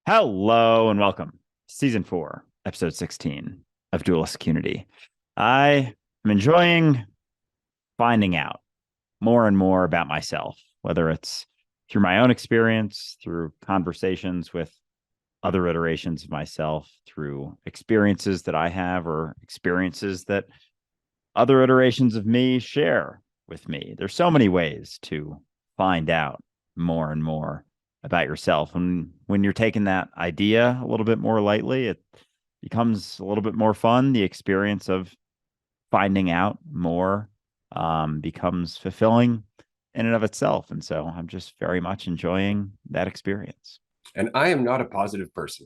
Hello and welcome. Season 4, episode 16 of Dualistic Unity. I am enjoying finding out more and more about myself, whether it's through my own experience, through conversations with other iterations of myself, through experiences that I have or experiences that other iterations of me share with me. There's so many ways to find out more and more about yourself. And when you're taking that idea a little bit more lightly, it becomes a little bit more fun. The experience of finding out more becomes fulfilling in and of itself. And so I'm just very much enjoying that experience. And I am not a positive person.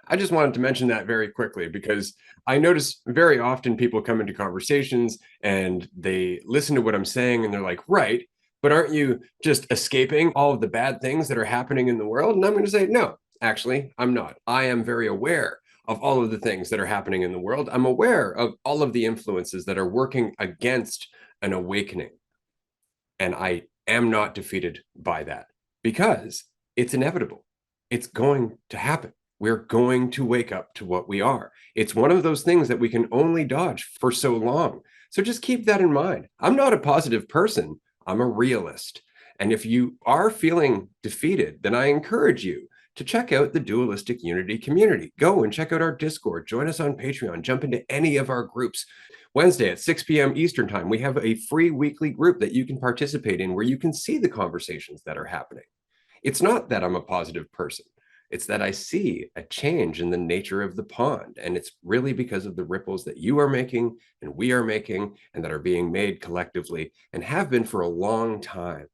I just wanted to mention that very quickly because I notice very often people come into conversations and they listen to what I'm saying and they're like, right, but aren't you just escaping all of the bad things that are happening in the world? And I'm going to say, no, actually, I'm not. I am very aware of all of the things that are happening in the world. I'm aware of all of the influences that are working against an awakening. And I am not defeated by that because it's inevitable. It's going to happen. We're going to wake up to what we are. It's one of those things that we can only dodge for so long. So just keep that in mind. I'm not a positive person. I'm a realist. And if you are feeling defeated, then I encourage you to check out the Dualistic Unity community. Go and check out our Discord. Join us on Patreon. Jump into any of our groups. Wednesday at 6 p.m. Eastern Time, we have a free weekly group that you can participate in where you can see the conversations that are happening. It's not that I'm a positive person. It's that I see a change in the nature of the pond. And it's really because of the ripples that you are making and we are making and that are being made collectively and have been for a long time.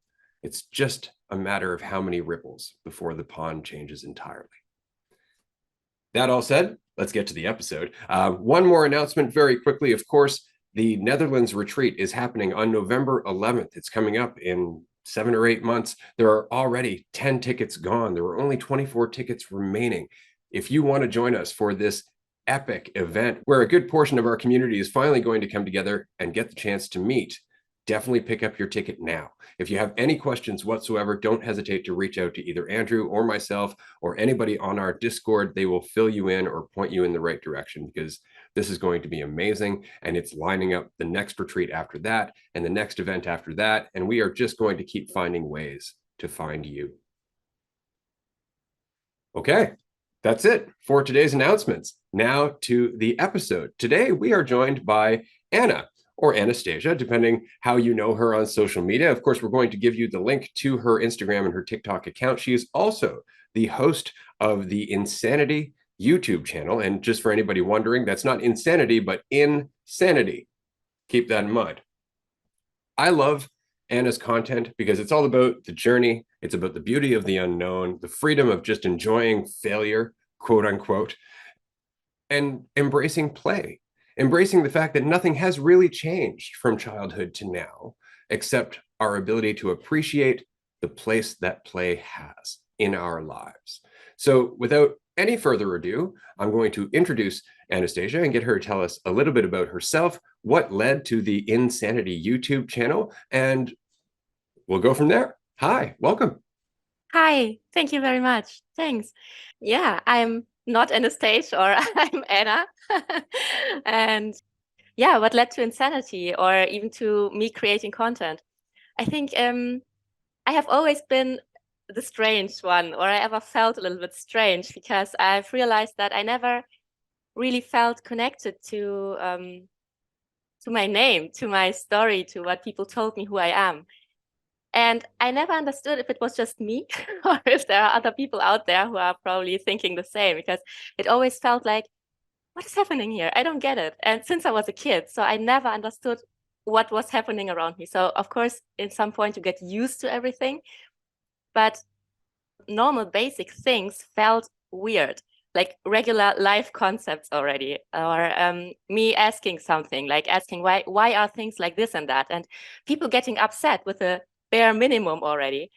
It's just a matter of how many ripples before the pond changes entirely. That all said, let's get to the episode. One more announcement very quickly. Of course, the Netherlands retreat is happening on November 11th. It's coming up in 7 or 8 months. There are already 10 tickets gone. There were only 24 tickets remaining. If you want to join us for this epic event where a good portion of our community is finally going to come together and get the chance to meet, definitely pick up your ticket now. If you have any questions whatsoever, don't hesitate to reach out to either Andrew or myself or anybody on our Discord. They will fill you in or point you in the right direction because this is going to be amazing. And it's lining up the next retreat after that and the next event after that. And we are just going to keep finding ways to find you. Okay, that's it for today's announcements. Now to the episode. Today, we are joined by Anna, or Anastasia, depending how you know her on social media. Of course, we're going to give you the link to her Instagram and her TikTok account. She is also the host of the Insanity YouTube channel. And just for anybody wondering, that's not insanity, but insanity. Keep that in mind. I love Anna's content because it's all about the journey. It's about the beauty of the unknown, the freedom of just enjoying failure, quote unquote, and embracing play, embracing the fact that nothing has really changed from childhood to now, except our ability to appreciate the place that play has in our lives. So without any further ado, I'm going to introduce Anastasia and get her to tell us a little bit about herself, what led to the Insanity YouTube channel, and we'll go from there. Hi, welcome. Hi, thank you very much. Thanks. Yeah, I'm not Anastasia or I'm Anna. And yeah, what led to Insanity or even to me creating content? I think I have always been the strange one, or I ever felt a little bit strange because I've realized that I never really felt connected to my name, to my story, to what people told me who I am. And I never understood if it was just me or if there are other people out there who are probably thinking the same, because it always felt like, what is happening here? I don't get it. And since I was a kid, so I never understood what was happening around me. So of course, in some point you get used to everything, but normal basic things felt weird, like regular life concepts already, or me asking something, like asking why are things like this and that, and people getting upset with a bare minimum already.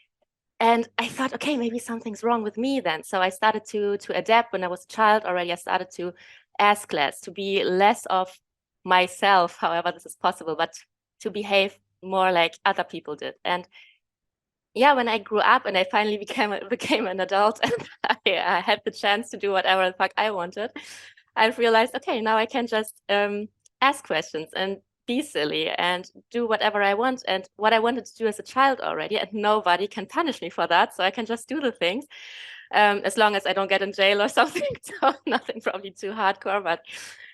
And I thought, okay, maybe something's wrong with me then. So I started to adapt when I was a child already. I started to ask less, to be less of myself, however this is possible, but to behave more like other people did. And yeah, when I grew up and I finally became an adult and I had the chance to do whatever the fuck I wanted, I've realized, okay, now I can just ask questions and be silly and do whatever I want and what I wanted to do as a child already, and nobody can punish me for that. So I can just do the things as long as I don't get in jail or something. So nothing probably too hardcore, but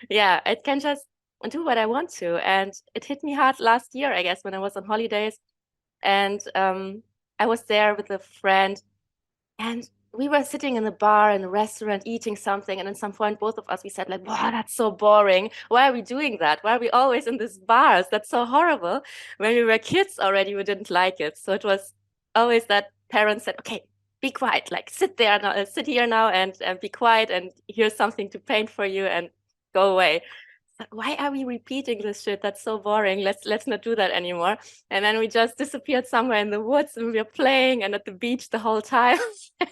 yeah, I can just do what I want to. And it hit me hard last year, I guess, when I was on holidays. And I was there with a friend, and we were sitting in a bar in a restaurant eating something. And at some point, both of us, we said like, wow, that's so boring. Why are we doing that? Why are we always in these bars? That's so horrible. When we were kids already, we didn't like it. So it was always that parents said, okay, be quiet, like sit there now, sit here now and be quiet, and here's something to paint for you and go away. Why are we repeating this shit? That's so boring. Let's not do that anymore. And then we just disappeared somewhere in the woods, and we were playing and at the beach the whole time.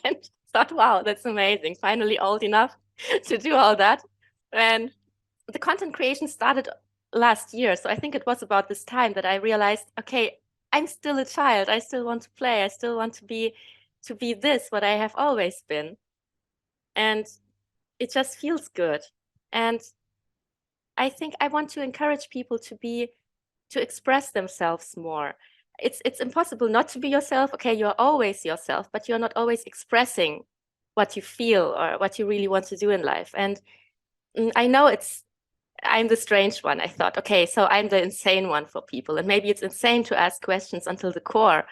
And thought, wow, that's amazing. Finally old enough to do all that. And the content creation started last year. So I think it was about this time that I realized, okay, I'm still a child. I still want to play. I still want to be this, what I have always been. And it just feels good. And I think I want to encourage people to express themselves more. It's impossible not to be yourself. Okay, you're always yourself, but you're not always expressing what you feel or what you really want to do in life. And I know I'm the strange one. I thought, okay, so I'm the insane one for people, and maybe it's insane to ask questions until the core.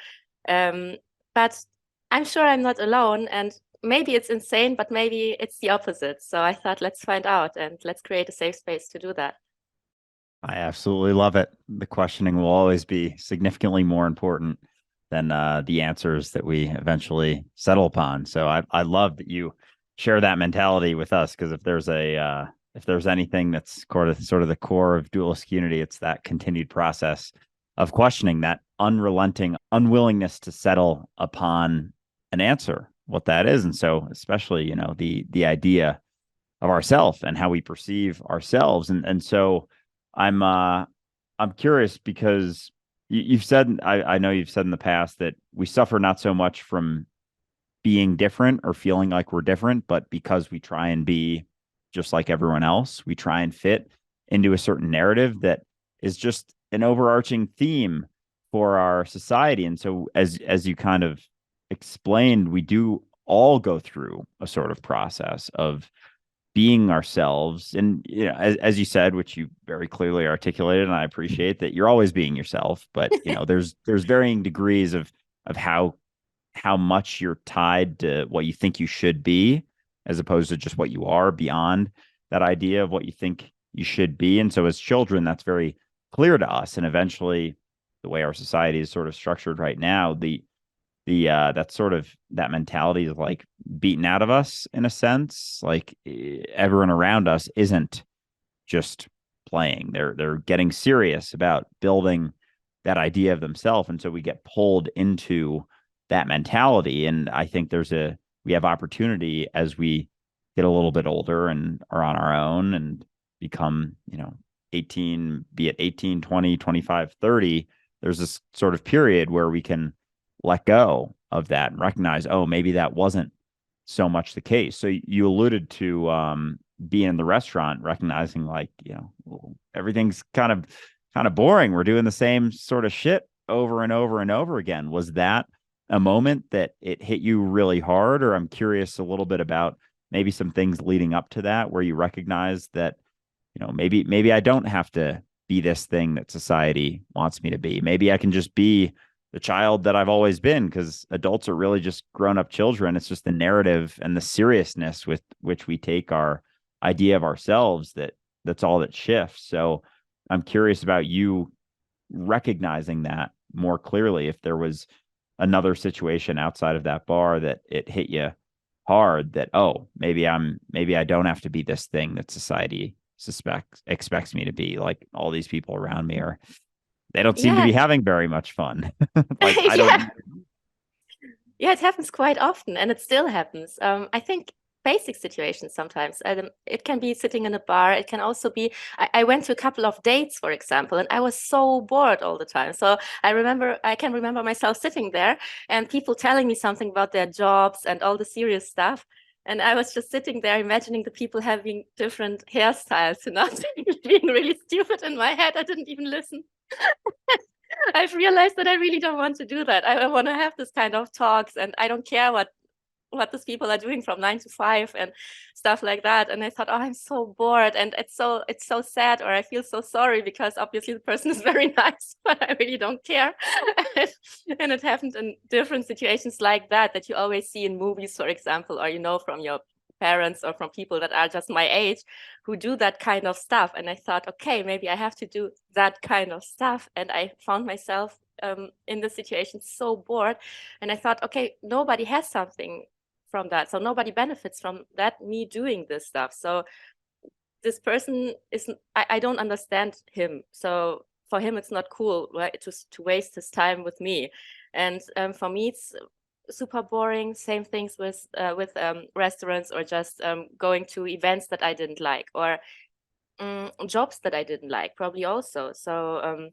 But I'm sure I'm not alone, and maybe it's insane, but maybe it's the opposite. So I thought, let's find out and let's create a safe space to do that. I absolutely love it. The questioning will always be significantly more important than the answers that we eventually settle upon. So I love that you share that mentality with us, because if there's anything that's sort of the core of dualistic unity, it's that continued process of questioning, that unrelenting unwillingness to settle upon an answer, what that is. And so especially, the idea of ourself and how we perceive ourselves. And so I'm curious, because you've said, I know you've said in the past that we suffer not so much from being different or feeling like we're different, but because we try and be just like everyone else, we try and fit into a certain narrative that is just an overarching theme for our society. And so as you kind of explained, we do all go through a sort of process of being ourselves. And as you said, which you very clearly articulated, and I appreciate that, you're always being yourself, but there's varying degrees of how much you're tied to what you think you should be, as opposed to just what you are, beyond that idea of what you think you should be. And so as children, that's very clear to us. And eventually, the way our society is sort of structured right now, that sort of that mentality is like beaten out of us in a sense. Like everyone around us isn't just playing; they're getting serious about building that idea of themselves, and so we get pulled into that mentality. And I think we have opportunity as we get a little bit older and are on our own and become 18, be it 18, 20, 25, 30. There's this sort of period where we can let go of that and recognize, oh, maybe that wasn't so much the case. So you alluded to being in the restaurant, recognizing like, everything's kind of boring. We're doing the same sort of shit over and over and over again. Was that a moment that it hit you really hard? Or I'm curious a little bit about maybe some things leading up to that, where you recognize that, maybe I don't have to be this thing that society wants me to be. Maybe I can just be the child that I've always been, because adults are really just grown-up children. It's just the narrative and the seriousness with which we take our idea of ourselves that's all that shifts. So I'm curious about you recognizing that more clearly, if there was another situation outside of that bar that it hit you hard, that, oh, maybe I don't have to be this thing that society expects me to be. Like all these people around me they don't seem to be having very much fun. Like I don't. Yeah, it happens quite often, and it still happens. I think basic situations sometimes. It can be sitting in a bar. It can also be, I went to a couple of dates, for example, and I was so bored all the time. So I can remember myself sitting there and people telling me something about their jobs and all the serious stuff. And I was just sitting there imagining the people having different hairstyles, being really stupid in my head. I didn't even listen. I've realized that I really don't want to do that. I want to have this kind of talks, and I don't care what these people are doing from 9 to 5 and stuff like that. And I thought, oh, I'm so bored, and it's so sad, or I feel so sorry, because obviously the person is very nice, but I really don't care. And it happened in different situations like that you always see in movies, for example, or from your parents or from people that are just my age who do that kind of stuff. And I thought, okay, maybe I have to do that kind of stuff. And I found myself in the situation so bored. And I thought, okay, nobody has something from that. So nobody benefits from that, me doing this stuff. So this person I don't understand him. So for him, it's not cool, right, to waste his time with me. And for me, it's super boring. Same things with restaurants, or just going to events that I didn't like, or jobs that I didn't like, probably also. So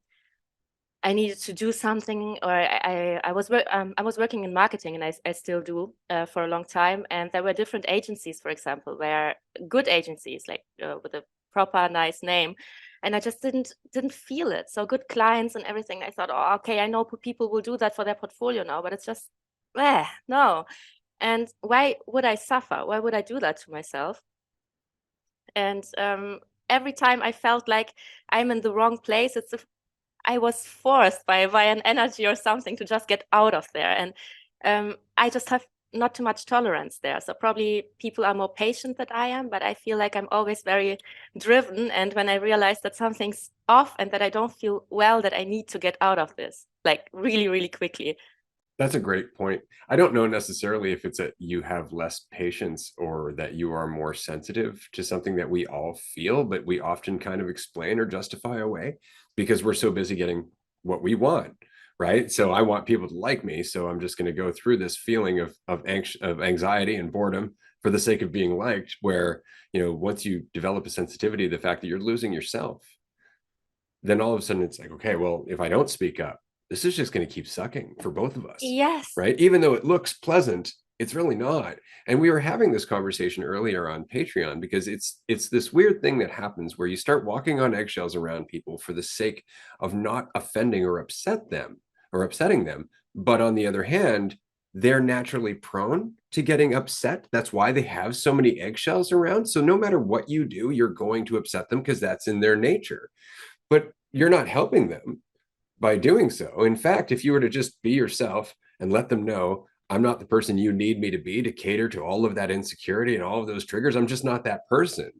I needed to do something, or I was working in marketing, and I still do for a long time. And there were different agencies, for example, where good agencies, like with a proper nice name, and I just didn't feel it. So good clients and everything. I thought, oh, okay, I know people will do that for their portfolio now, but it's just, no. And why would I suffer? Why would I do that to myself? And every time I felt like I'm in the wrong place, I was forced by an energy or something to just get out of there. And I just have not too much tolerance there. So probably people are more patient than I am, but I feel like I'm always very driven. And when I realize that something's off and that I don't feel well, that I need to get out of this, like really, really quickly. That's a great point. I don't know necessarily if it's that you have less patience or that you are more sensitive to something that we all feel, but we often kind of explain or justify away because we're so busy getting what we want, right? So I want people to like me, so I'm just going to go through this feeling of anxiety and boredom for the sake of being liked, where, once you develop a sensitivity to the fact that you're losing yourself, then all of a sudden it's like, okay, well, if I don't speak up, this is just going to keep sucking for both of us. Yes. Right. Even though it looks pleasant, it's really not. And we were having this conversation earlier on Patreon, because it's this weird thing that happens where you start walking on eggshells around people for the sake of not offending or upsetting them. But on the other hand, they're naturally prone to getting upset. That's why they have so many eggshells around. So no matter what you do, you're going to upset them because that's in their nature. But you're not helping them by doing so. In fact, if you were to just be yourself and let them know, I'm not the person you need me to be to cater to all of that insecurity and all of those triggers, I'm just not that person.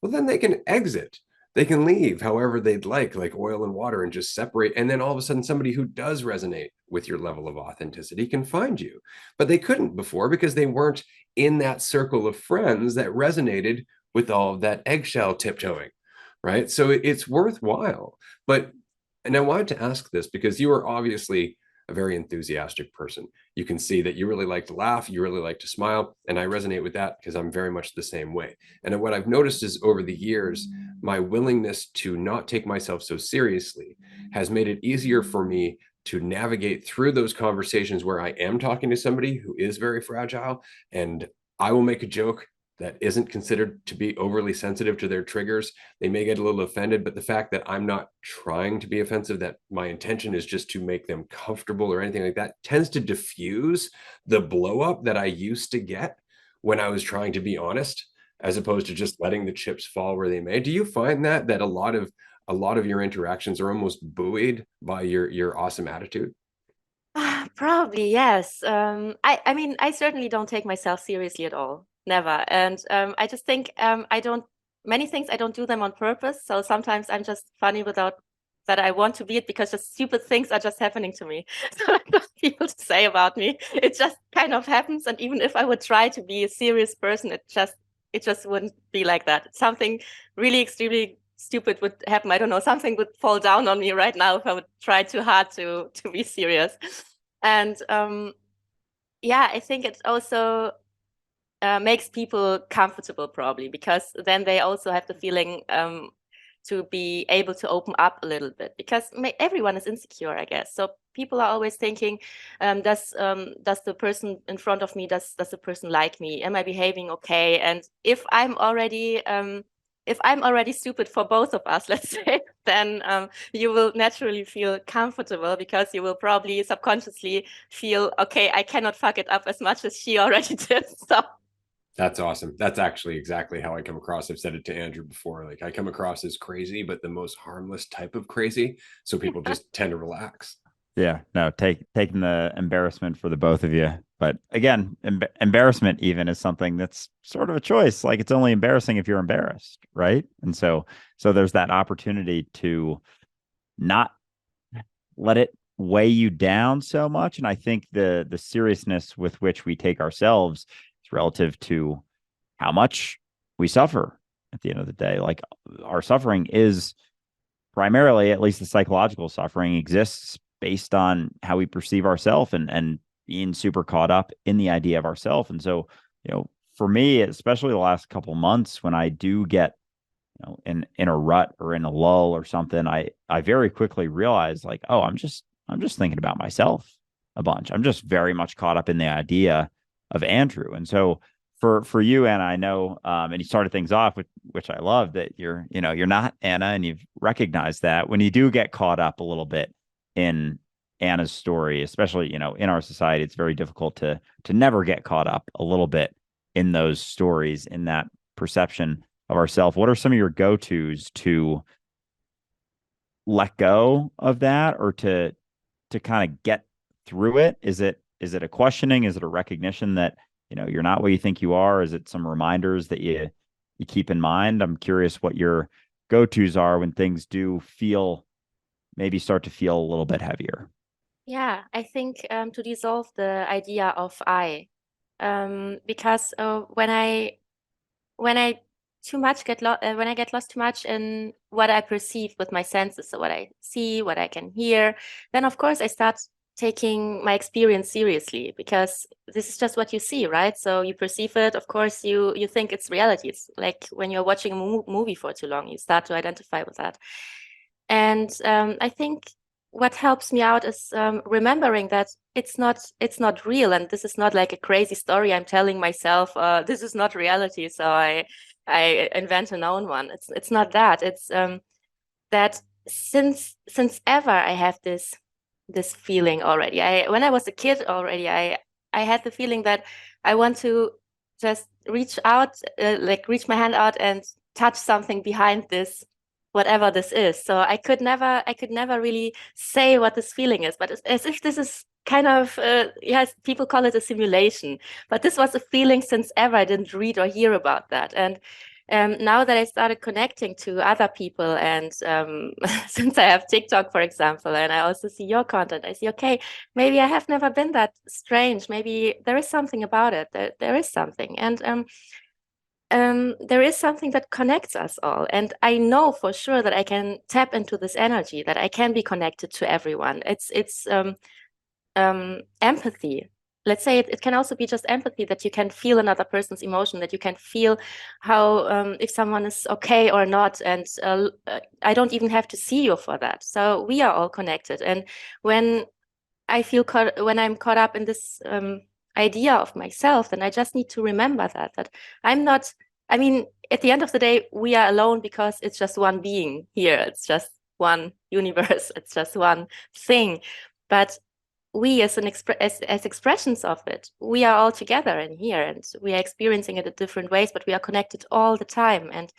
Well, then they can exit. They can leave however they'd like oil and water, and just separate. And then all of a sudden, somebody who does resonate with your level of authenticity can find you. But they couldn't before because they weren't in that circle of friends that resonated with all of that eggshell tiptoeing, right? So it's worthwhile. And I wanted to ask this because you are obviously a very enthusiastic person. You can see that you really like to laugh, you really like to smile, and I resonate with that because I'm very much the same way. And what I've noticed is over the years, my willingness to not take myself so seriously has made it easier for me to navigate through those conversations where I am talking to somebody who is very fragile, and I will make a joke that isn't considered to be overly sensitive to their triggers. They may get a little offended, but the fact that I'm not trying to be offensive, that my intention is just to make them comfortable or anything like that, tends to diffuse the blow up that I used to get when I was trying to be honest, as opposed to just letting the chips fall where they may. Do you find that a lot of your interactions are almost buoyed by your awesome attitude? Probably, yes. I mean, I certainly don't take myself seriously at all. Never. And I just think many things I don't do them on purpose. So sometimes I'm just funny without that I want to be it, because just stupid things are just happening to me. So I don't have people to say about me. It just kind of happens. And even if I would try to be a serious person, it just wouldn't be like that. Something really extremely stupid would happen. I don't know, something would fall down on me right now if I would try too hard to be serious. And I think it's also makes people comfortable, probably, because then they also have the feeling to be able to open up a little bit, because everyone is insecure, I guess. So people are always thinking, does the person in front of me, does the person like me? Am I behaving okay? And if I'm already stupid for both of us, let's say, then you will naturally feel comfortable, because you will probably subconsciously feel, okay, I cannot fuck it up as much as she already did. So That's awesome. That's actually exactly how I come across. I've said it to Andrew before. Like, I come across as crazy, but the most harmless type of crazy. So people just tend to relax. Yeah, no, taking the embarrassment for the both of you. But again, embarrassment even is something that's sort of a choice. Like, it's only embarrassing if you're embarrassed, right? And so there's that opportunity to not let it weigh you down so much. And I think the seriousness with which we take ourselves is relative to how much we suffer at the end of the day. Like, our suffering is primarily, at least the psychological suffering, exists based on how we perceive ourselves, and being super caught up in the idea of ourselves. And so, for me, especially the last couple of months, when I do get, in a rut or in a lull or something, I very quickly realize, like, oh, I'm just thinking about myself a bunch. I'm just very much caught up in the idea of Andrew. And so for you, Anna, I know, and you started things off with, which I love, that you're not Anna, and you've recognized that when you do get caught up a little bit in Anna's story, especially, in our society, it's very difficult to never get caught up a little bit in those stories, in that perception of ourselves. What are some of your go-tos to let go of that, or to kind of get through it? Is it a questioning? Is it a recognition that, you're not what you think you are? Is it some reminders that you keep in mind? I'm curious what your go-tos are when things do maybe start to feel a little bit heavier. yeah, I think to dissolve the idea of I, because when I when I get lost too much in what I perceive with my senses, so what I see, what I can hear, then of course I start taking my experience seriously, because this is just what you see, right? So you perceive it, of course you think it's reality. It's like when you're watching a movie for too long, you start to identify with that. And I think what helps me out is remembering that it's not real, and this is not like a crazy story I'm telling myself. This is not reality, so I invent an own one. It's not that. It's that since ever I have this feeling already. When I was a kid already, I had the feeling that I want to just reach out, like reach my hand out and touch something behind this, whatever this is. So I could never really say what this feeling is, but it's as if this is kind of yes, people call it a simulation, but this was a feeling since ever. I didn't read or hear about that. And now that I started connecting to other people, and since I have TikTok, for example, and I also see your content, I see, okay, maybe I have never been that strange. Maybe there is something about it. There is something. And there is something that connects us all. And I know for sure that I can tap into this energy, that I can be connected to everyone. It's empathy. Let's say it can also be just empathy, that you can feel another person's emotion, that you can feel how if someone is okay or not. And I don't even have to see you for that. So we are all connected. And when when I'm caught up in this idea of myself, then I just need to remember that I'm not. I mean, at the end of the day, we are alone, because it's just one being here. It's just one universe. It's just one thing. But we, as as expressions of it, we are all together in here, and we are experiencing it in different ways, but we are connected all the time. And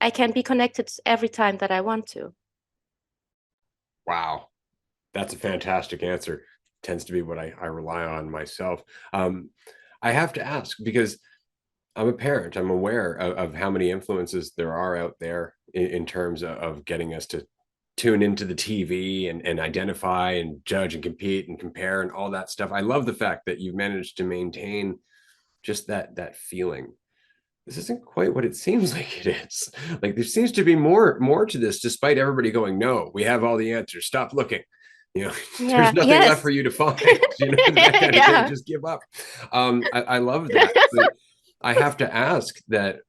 I can be connected every time that I want to. Wow. That's a fantastic answer. Tends to be what I rely on myself. I have to ask, because I'm a parent. I'm aware of how many influences there are out there in terms of getting us to tune into the TV and identify and judge and compete and compare and all that stuff. I love the fact that you've managed to maintain just that feeling. This isn't quite what it seems like it is. Like, there seems to be more to this, despite everybody going, no, we have all the answers, stop looking. You know, Yeah. there's nothing left Yes. for you to find. You know, that kind of Yeah. thing. Just give up. I love that, but I have to ask that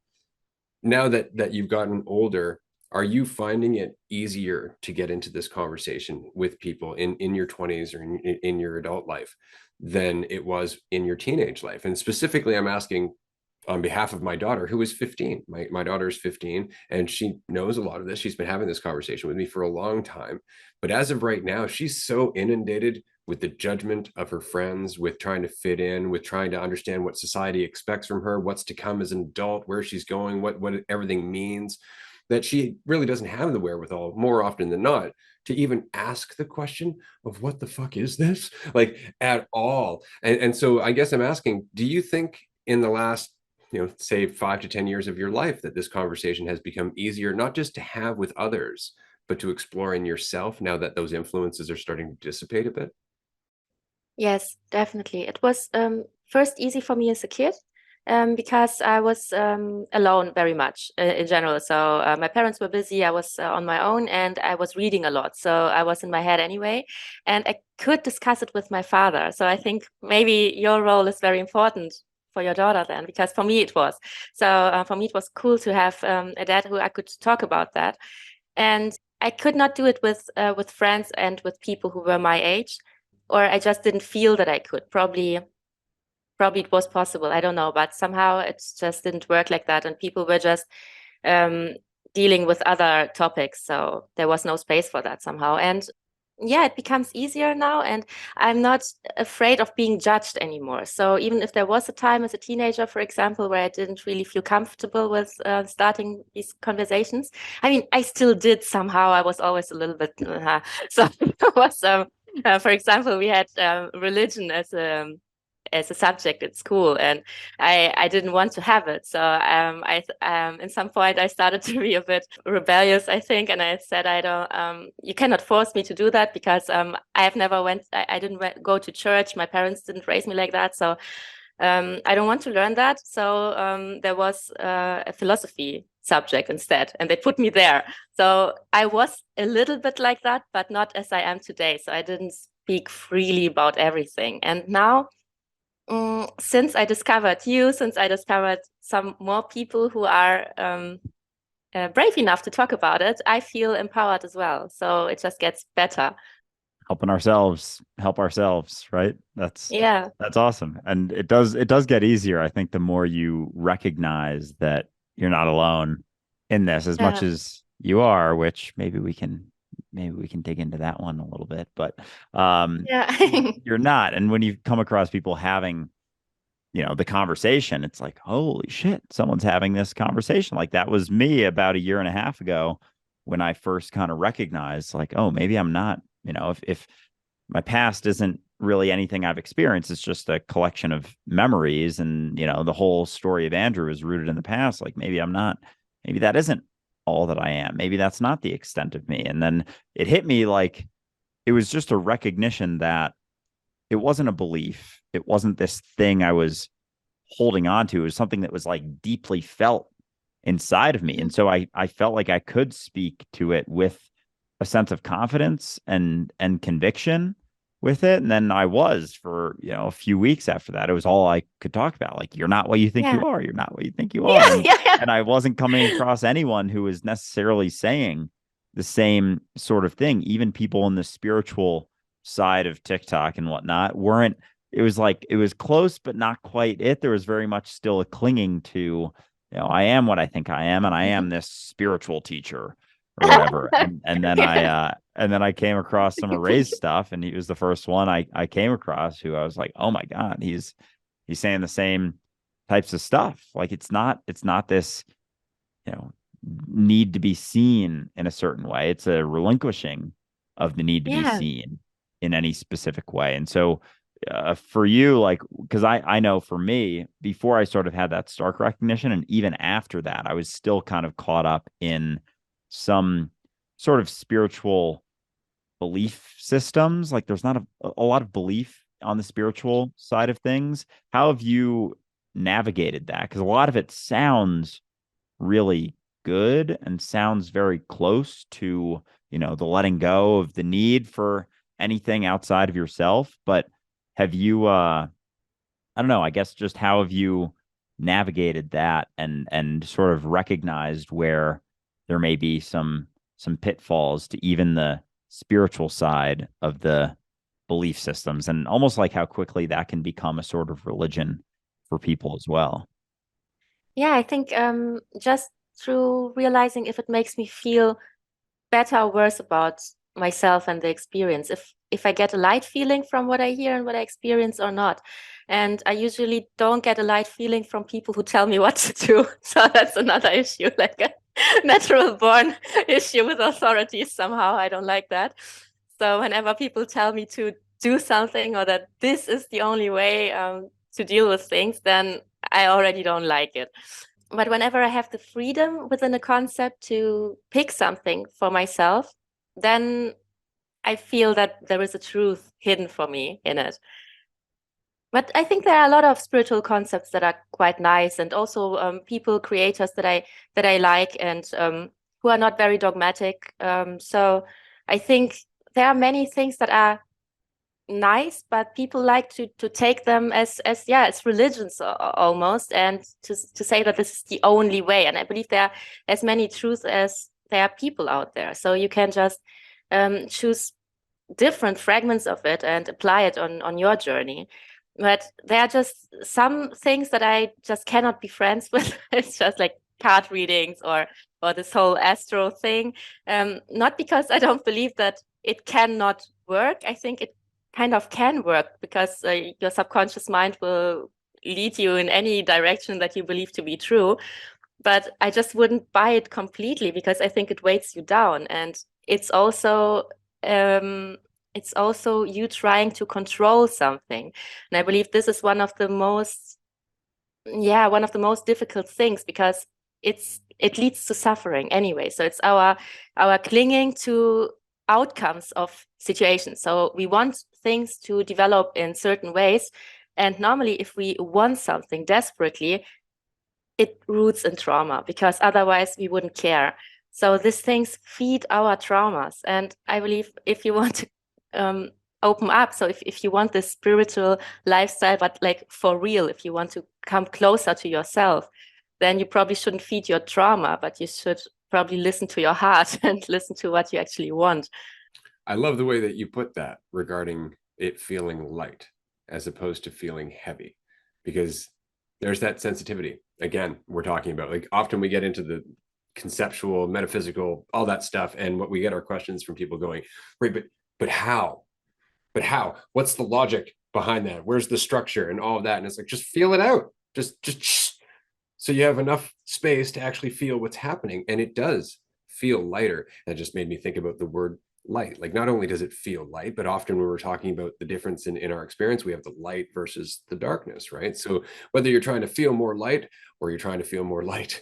now that you've gotten older, are you finding it easier to get into this conversation with people in your 20s or in your adult life than it was in your teenage life? And specifically, I'm asking on behalf of my daughter, who is 15. My daughter is 15, and she knows a lot of this. She's been having this conversation with me for a long time. But as of right now, she's so inundated with the judgment of her friends, with trying to fit in, with trying to understand what society expects from her, what's to come as an adult, where she's going, what everything means, that she really doesn't have the wherewithal, more often than not, to even ask the question of what the fuck is this, like, at all. And so I guess I'm asking, do you think in the last, say 5 to 10 years of your life, that this conversation has become easier, not just to have with others, but to explore in yourself now that those influences are starting to dissipate a bit? Yes, definitely. It was first easy for me as a kid because I was alone very much in general. So my parents were busy, I was on my own, and I was reading a lot. So I was in my head anyway, and I could discuss it with my father. So I think maybe your role is very important for your daughter then, because for me it was. So for me it was cool to have a dad who I could talk about that. And I could not do it with friends and with people who were my age, or I just didn't feel that I could. Probably it was possible. I don't know, but somehow it just didn't work like that, and people were just um, dealing with other topics, so there was no space for that somehow. And yeah, it becomes easier now, and I'm not afraid of being judged anymore. So even if there was a time as a teenager, for example, where I didn't really feel comfortable with starting these conversations, I mean, I still did somehow. I was always a little bit so it was for example, we had religion as a subject at school, and I didn't want to have it. So I in some point I started to be a bit rebellious, I think, and I said, I don't you cannot force me to do that, because I have never I didn't go to church. My parents didn't raise me like that, so I don't want to learn that. So there was a philosophy subject instead, and they put me there. So I was a little bit like that, but not as I am today. So I didn't speak freely about everything. And now, since I discovered you, since I discovered some more people who are brave enough to talk about it, I feel empowered as well. So it just gets better. Helping ourselves help ourselves, right? Yeah. That's awesome. And it does get easier, I think, the more you recognize that you're not alone in this, as much Yeah. as you are, which maybe we can dig into that one a little bit, but Yeah. you're not. And when you come across people having, the conversation, it's like, holy shit, someone's having this conversation. Like, that was me about a year and a half ago, when I first kind of recognized, like, oh, maybe I'm not, if my past isn't really anything I've experienced, it's just a collection of memories. And, the whole story of Andrew is rooted in the past. Like, maybe that isn't all that I am. Maybe that's not the extent of me. And then it hit me like it was just a recognition that it wasn't a belief. It wasn't this thing I was holding on to. It was something that was like deeply felt inside of me. And so I felt like I could speak to it with a sense of confidence and conviction with it. And then I was for, a few weeks after that. It was all I could talk about. Like, you're not what you think Yeah. you are. You're not what you think you are. Yeah. And Yeah. and I wasn't coming across anyone who was necessarily saying the same sort of thing. Even people in the spiritual side of TikTok and whatnot weren't. It was like it was close, but not quite it. There was very much still a clinging to, I am what I think I am, and I am this spiritual teacher or whatever. And then I came across some of Ray's stuff, and he was the first one I came across who I was like, oh my God, he's saying the same types of stuff. Like, it's not this, you know, need to be seen in a certain way. It's a relinquishing of the need to be Yeah. seen in any specific way. And so for you, like, because I know for me, before I sort of had that stark recognition, and even after that, I was still kind of caught up in some sort of spiritual belief systems. Like, there's not a lot of belief on the spiritual side of things. How have you navigated that? Because a lot of it sounds really good and sounds very close to, the letting go of the need for anything outside of yourself, but have you I don't know, I guess just how have you navigated that and sort of recognized where there may be some pitfalls to even the spiritual side of the belief systems, and almost like how quickly that can become a sort of religion for people as well. Yeah, I think just through realizing if it makes me feel better or worse about myself and the experience, if I get a light feeling from what I hear and what I experience or not. And I usually don't get a light feeling from people who tell me what to do. So that's another issue, like a natural born issue with authorities somehow. I don't like that. So whenever people tell me to do something or that this is the only way to deal with things, then I already don't like it. But whenever I have the freedom within a concept to pick something for myself, then I feel that there is a truth hidden for me in it. But I think there are a lot of spiritual concepts that are quite nice, and also people, creators that I like, and who are not very dogmatic. So I think there are many things that are nice, but people like to take them as religions almost, and to say that this is the only way. And I believe there are as many truths as there are people out there. So you can just choose different fragments of it and apply it on your journey. But there are just some things that I just cannot be friends with. It's just like card readings or this whole astro thing. Not because I don't believe that it cannot work. I think it kind of can work, because your subconscious mind will lead you in any direction that you believe to be true. But I just wouldn't buy it completely, because I think it weights you down, and it's also you trying to control something. And I believe this is one of the most difficult things, because it leads to suffering anyway. So it's our clinging to outcomes of situations. So we want things to develop in certain ways, and normally if we want something desperately, it roots in trauma, because otherwise we wouldn't care. So these things feed our traumas. And I believe if you want to open up, so if you want this spiritual lifestyle, but like for real, if you want to come closer to yourself, then you probably shouldn't feed your trauma, but you should probably listen to your heart and listen to what you actually want. I love the way that you put that regarding it feeling light as opposed to feeling heavy, because there's that sensitivity. Again, we're talking about, like, often we get into the conceptual, metaphysical, all that stuff, and what we get our questions from people going, right, but how? But how? What's the logic behind that? Where's the structure and all of that? And it's like, just feel it out. Just so you have enough space to actually feel what's happening. And it does feel lighter. That just made me think about the word light. Like, not only does it feel light, but often when we're talking about the difference in our experience, we have the light versus the darkness, right? So whether you're trying to feel more light or you're trying to feel more light,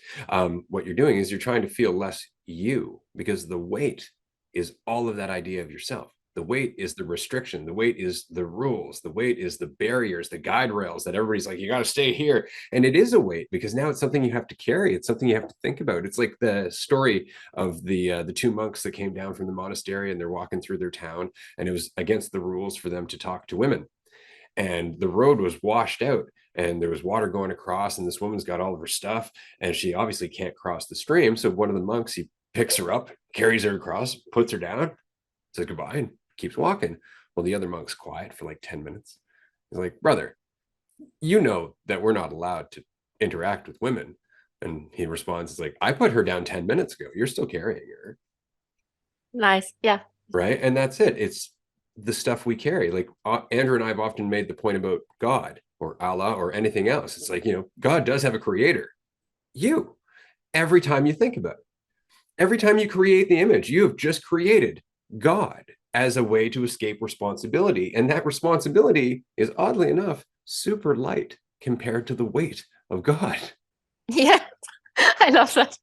what you're doing is you're trying to feel less you, because the weight is all of that idea of yourself. The weight is the restriction. The weight is the rules. The weight is the barriers, the guide rails that everybody's like, you got to stay here. And it is a weight, because now it's something you have to carry. It's something you have to think about. It's like the story of the two monks that came down from the monastery, and they're walking through their town, and it was against the rules for them to talk to women. And the road was washed out, and there was water going across, and this woman's got all of her stuff, and she obviously can't cross the stream. So one of the monks, he picks her up, carries her across, puts her down, says goodbye, and keeps walking. Well, the other monk's quiet for like 10 minutes. He's like, brother, you know that we're not allowed to interact with women. And he responds, it's like, I put her down 10 minutes ago. You're still carrying her. Nice. Yeah. Right. And that's it. It's the stuff we carry. Like Andrew and I have often made the point about God or Allah or anything else. It's like, God does have a creator. You, every time you think about it, every time you create the image, you have just created God as a way to escape responsibility. And that responsibility is, oddly enough, super light compared to the weight of God. Yeah, I love that.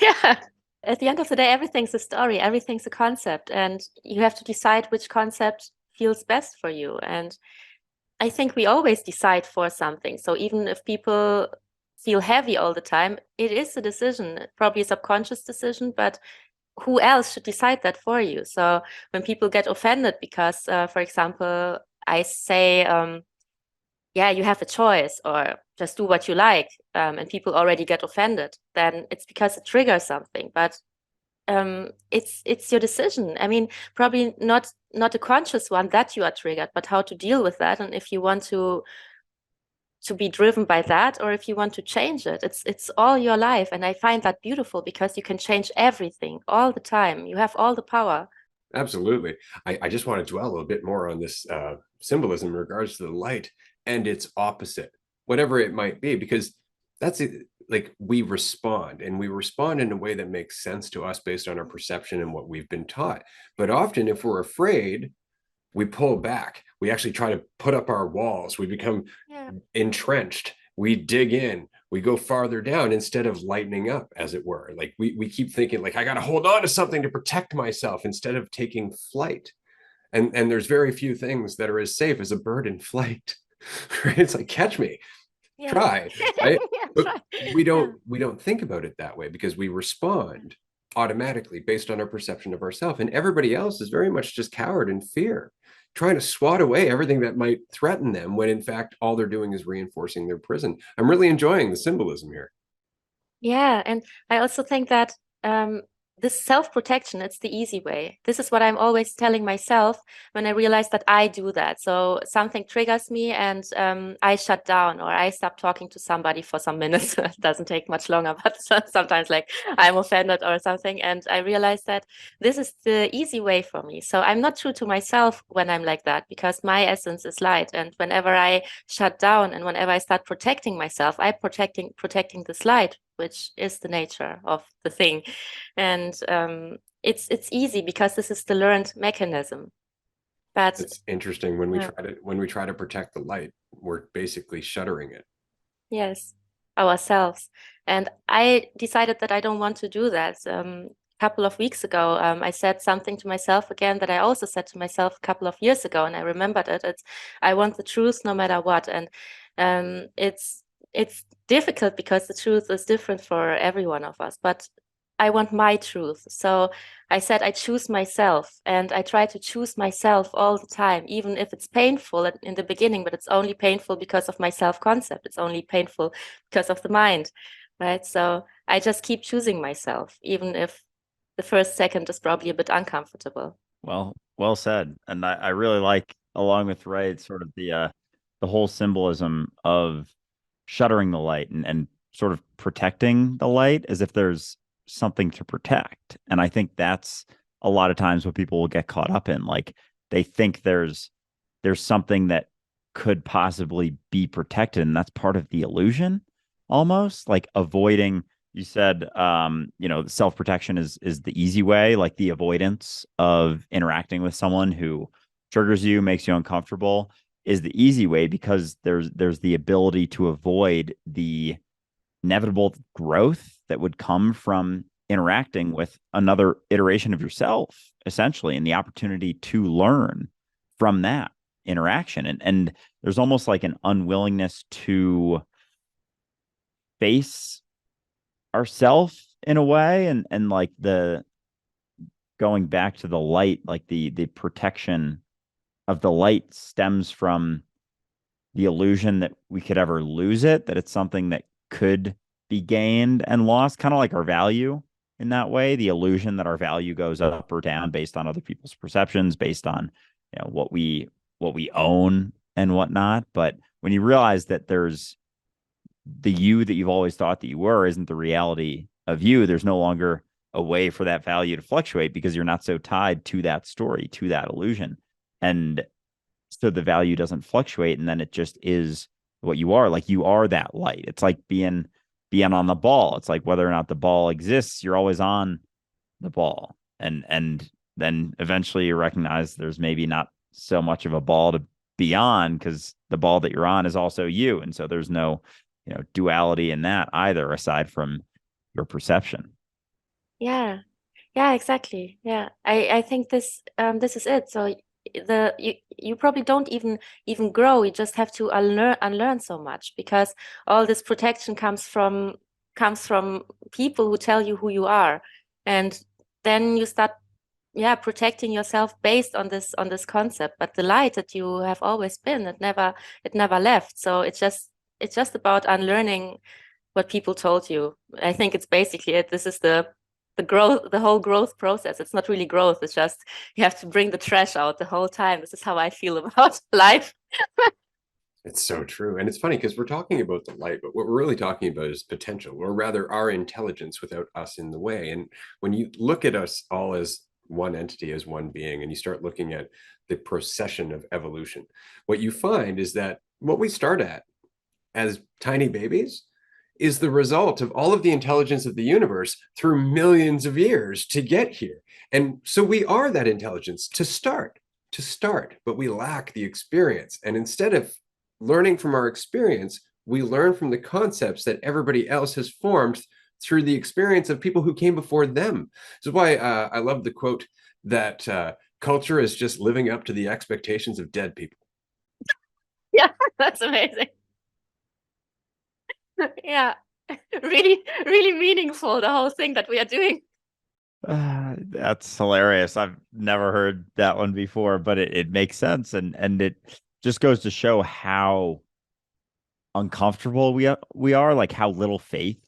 Yeah. At the end of the day, everything's a story, everything's a concept, and you have to decide which concept feels best for you. And I think we always decide for something. So even if people feel heavy all the time, it is a decision, probably a subconscious decision, but who else should decide that for you? So when people get offended because, for example, I say, yeah, you have a choice, or just do what you like, and people already get offended, then it's because it triggers something. But it's your decision. I mean, probably not a conscious one that you are triggered, but how to deal with that, and if you want to be driven by that, or if you want to change it. It's all your life, and I find that beautiful because you can change everything all the time. You have all the power. Absolutely. I just want to dwell a little bit more on this symbolism in regards to the light and its opposite, whatever it might be, because that's it. Like, we respond, and we respond in a way that makes sense to us based on our perception and what we've been taught. But often, if we're afraid, we pull back. We actually try to put up our walls. We become entrenched. We dig in. We go farther down instead of lightening up, as it were. Like, we keep thinking, like, I got to hold on to something to protect myself instead of taking flight. And there's very few things that are as safe as a bird in flight. Right? It's like, catch me, try. Right? But we don't think about it that way, because we respond automatically based on our perception of ourselves, and everybody else is very much just coward and fear, trying to swat away everything that might threaten them, when in fact all they're doing is reinforcing their prison. I'm really enjoying the symbolism here. Yeah, and I also think that this self-protection, it's the easy way. This is what I'm always telling myself when I realize that I do that. So something triggers me, and I shut down, or I stop talking to somebody for some minutes. It doesn't take much longer, but sometimes, like, I'm offended or something, and I realize that this is the easy way for me. So I'm not true to myself when I'm like that, because my essence is light. And whenever I shut down and whenever I start protecting myself, I'm protecting this light, which is the nature of the thing. And it's easy because this is the learned mechanism. But it's interesting, when we try to protect the light, we're basically shuttering it. Yes, ourselves. And I decided that I don't want to do that. A couple of weeks ago, I said something to myself again that I also said to myself a couple of years ago, and I remembered it. It's, I want the truth no matter what. And it's difficult because the truth is different for every one of us. But I want my truth. So I said I choose myself, and I try to choose myself all the time, even if it's painful in the beginning, but it's only painful because of my self-concept. It's only painful because of the mind, right? So I just keep choosing myself, even if the first second is probably a bit uncomfortable. Well said. And I really like, along with Ray, sort of the whole symbolism of shuttering the light and sort of protecting the light as if there's something to protect. And I think that's a lot of times what people will get caught up in. Like, they think there's something that could possibly be protected, and that's part of the illusion, almost like avoiding. You said, self-protection is the easy way, like the avoidance of interacting with someone who triggers you, makes you uncomfortable, is the easy way, because there's the ability to avoid the inevitable growth that would come from interacting with another iteration of yourself, essentially, and the opportunity to learn from that interaction. And there's almost like an unwillingness to face ourself in a way, and like the going back to the light, like the protection of the light stems from the illusion that we could ever lose it, that it's something that could be gained and lost, kind of like our value in that way, the illusion that our value goes up or down based on other people's perceptions, based on what we own and whatnot. But when you realize that there's the you that you've always thought that you were isn't the reality of you, there's no longer a way for that value to fluctuate, because you're not so tied to that story, to that illusion. And so the value doesn't fluctuate, and then it just is what you are. Like, you are that light. It's like being on the ball. It's like, whether or not the ball exists, you're always on the ball. And then eventually you recognize there's maybe not so much of a ball to be on, because the ball that you're on is also you. And so there's no duality in that either, aside from your perception. Yeah, yeah, exactly. Yeah, I think this is it. So you probably don't even grow. You just have to unlearn so much, because all this protection comes from people who tell you who you are. And then you start protecting yourself based on this concept. But the light that you have always been, it never left. So it's just about unlearning what people told you. I think it's basically it. This is the growth, the whole growth process. It's not really growth. It's just you have to bring the trash out the whole time. This is how I feel about life. It's so true. And it's funny because we're talking about the light, but what we're really talking about is potential, or rather our intelligence without us in the way. And when you look at us all as one entity, as one being, and you start looking at the procession of evolution, what you find is that what we start at as tiny babies is the result of all of the intelligence of the universe through millions of years to get here. And so we are that intelligence to start, but we lack the experience. And instead of learning from our experience, we learn from the concepts that everybody else has formed through the experience of people who came before them. This is why I love the quote that culture is just living up to the expectations of dead people. Yeah, that's amazing. Yeah, really, really meaningful, the whole thing that we are doing. That's hilarious. I've never heard that one before, but it makes sense, and it just goes to show how uncomfortable we are, like how little faith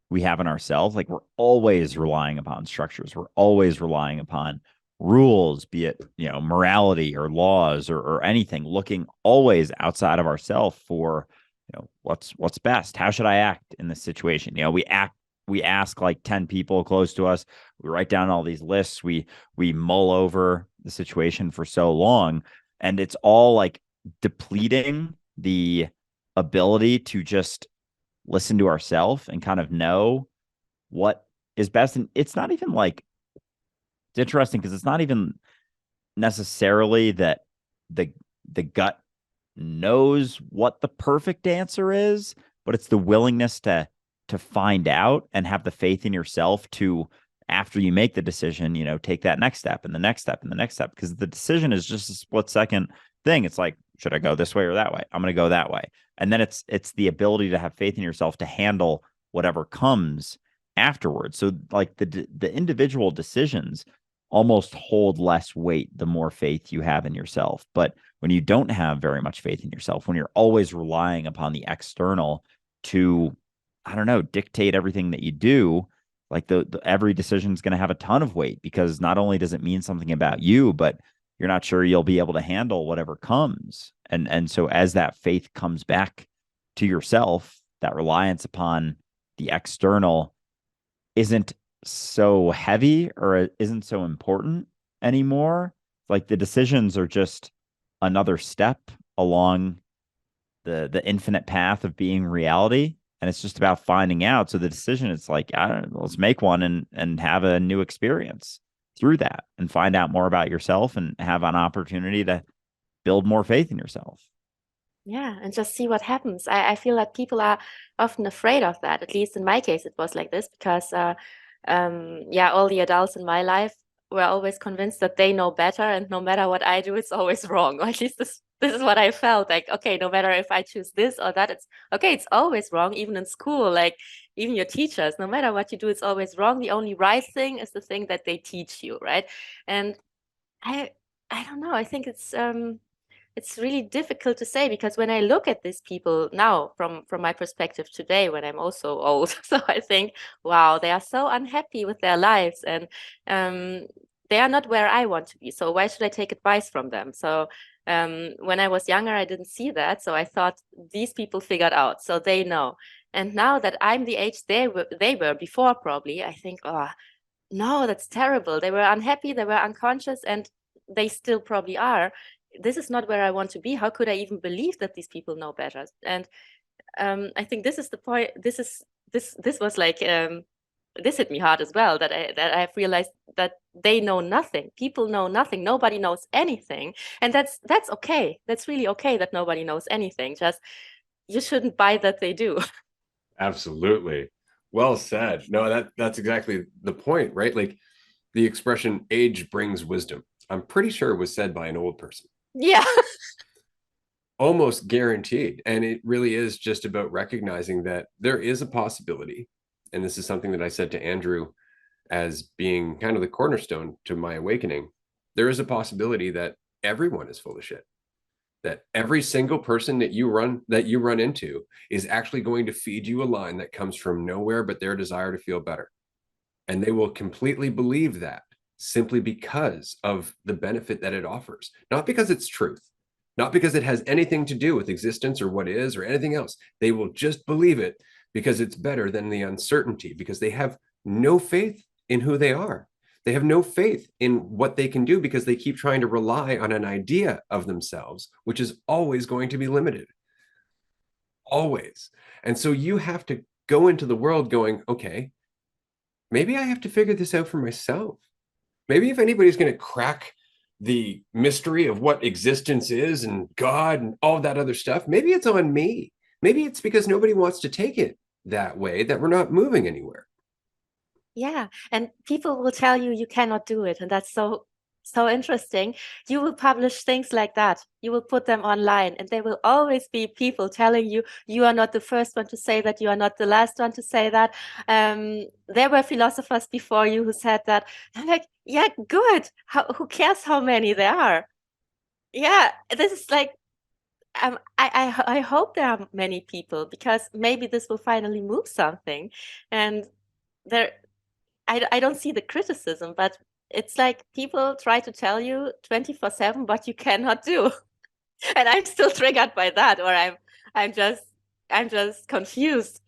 we have in ourselves. Like we're always relying upon structures. We're always relying upon rules, be it, morality or laws or anything, looking always outside of ourselves for, what's best. How should I act in this situation? We ask like 10 people close to us. We write down all these lists. We mull over the situation for so long, and it's all like depleting the ability to just listen to ourselves and kind of know what is best. And it's not even like, it's interesting because it's not even necessarily that the gut knows what the perfect answer is, but it's the willingness to find out and have the faith in yourself to, after you make the decision, take that next step and the next step and the next step, because the decision is just a split second thing. It's like, should I go this way or that way? I'm going to go that way. And then it's the ability to have faith in yourself to handle whatever comes afterwards. So like the individual decisions almost hold less weight the more faith you have in yourself. But when you don't have very much faith in yourself, when you're always relying upon the external to, I don't know, dictate everything that you do, like the every decision is going to have a ton of weight, because not only does it mean something about you, but you're not sure you'll be able to handle whatever comes. And so as that faith comes back to yourself, that reliance upon the external isn't so heavy or isn't so important anymore. Like the decisions are just another step along the infinite path of being reality. And it's just about finding out. So the decision, it's like, I don't know, let's make one and have a new experience through that and find out more about yourself and have an opportunity to build more faith in yourself. Yeah, and just see what happens. I feel like people are often afraid of that. At least in my case, it was like this because, all the adults in my life were always convinced that they know better, and no matter what I do, it's always wrong. Or at least this is what I felt like. Okay, no matter if I choose this or that, it's okay. It's always wrong. Even in school, like even your teachers, no matter what you do, it's always wrong. The only right thing is the thing that they teach you, right? And I I don't know. I think it's really difficult to say, because when I look at these people now from my perspective today, when I'm also old, so I think, wow, they are so unhappy with their lives, and they are not where I want to be. So why should I take advice from them? So when I was younger, I didn't see that. So I thought these people figured out, so they know. And now that I'm the age they were before, probably, I think, oh, no, that's terrible. They were unhappy, they were unconscious, and they still probably are. This is not where I want to be. How could I even believe that these people know better? And I think this is the point. This was like this hit me hard as well. That I've realized that they know nothing. People know nothing. Nobody knows anything, and that's okay. That's really okay that nobody knows anything. Just you shouldn't buy that they do. Absolutely. Well said. No, that's exactly the point, right? Like the expression age brings wisdom. I'm pretty sure it was said by an old person. Yeah. Almost guaranteed. And it really is just about recognizing that there is a possibility. And this is something that I said to Andrew as being kind of the cornerstone to my awakening, there is a possibility that everyone is full of shit. That every single person that you run into is actually going to feed you a line that comes from nowhere but their desire to feel better. And they will completely believe that simply because of the benefit that it offers, not because it's truth, not because it has anything to do with existence or what is or anything else. They will just believe it because it's better than the uncertainty, because they have no faith in who they are. They have no faith in what they can do because they keep trying to rely on an idea of themselves, which is always going to be limited. Always. And so you have to go into the world going, okay, maybe I have to figure this out for myself. Maybe if anybody's going to crack the mystery of what existence is and God and all that other stuff, maybe it's on me. Maybe it's because nobody wants to take it that way that we're not moving anywhere. Yeah, and people will tell you you cannot do it, and that's so interesting. You will publish things like that. You will put them online, and there will always be people telling you you are not the first one to say that, you are not the last one to say that. There were philosophers before you who said that. I'm like, yeah, good. Who cares how many there are? Yeah, this is like, I hope there are many people, because maybe this will finally move something. And there, I don't see the criticism, but it's like people try to tell you 24/7 what you cannot do. And I'm still triggered by that, or I'm just confused.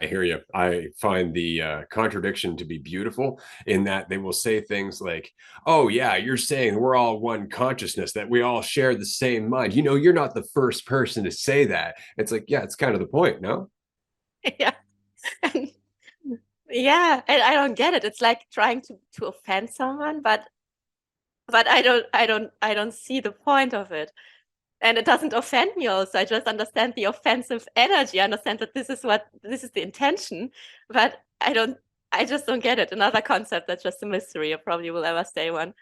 I hear you. I find the contradiction to be beautiful in that they will say things like, oh, yeah, you're saying we're all one consciousness, that we all share the same mind. You know, you're not the first person to say that. It's like, yeah, it's kind of the point, no? Yeah. And, yeah, and I don't get it. It's like trying to offend someone, but I don't see the point of it. And it doesn't offend me also. I just understand the offensive energy. I understand that this is the intention, but I just don't get it. Another concept that's just a mystery. I probably will ever stay one.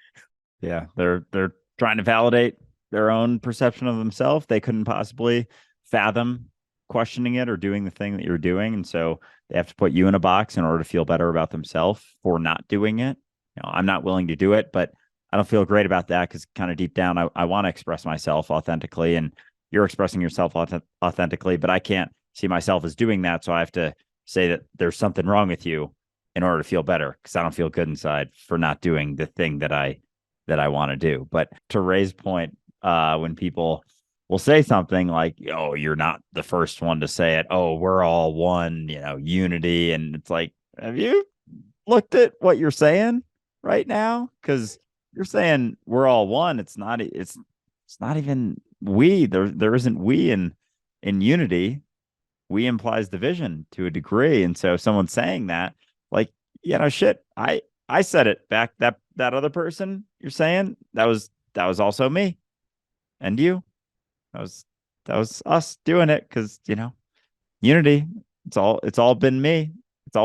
Yeah, they're trying to validate their own perception of themselves. They couldn't possibly fathom questioning it or doing the thing that you're doing, and so they have to put you in a box in order to feel better about themselves for not doing it. I'm not willing to do it, but I don't feel great about that because kind of deep down, I want to express myself authentically, and you're expressing yourself authentically, but I can't see myself as doing that, so I have to say that there's something wrong with you in order to feel better because I don't feel good inside for not doing the thing that I want to do. But to Ray's point, when people will say something like, "Oh, you're not the first one to say it. Oh, we're all one, unity," and it's like, have you looked at what you're saying right now? Because you're saying we're all one. It's not. It's not even we. There isn't we in unity. We implies division to a degree, and so if someone's saying that, like, shit, I said it back. That other person you're saying, that was also me and you. That was us doing it because unity. It's all been me. It's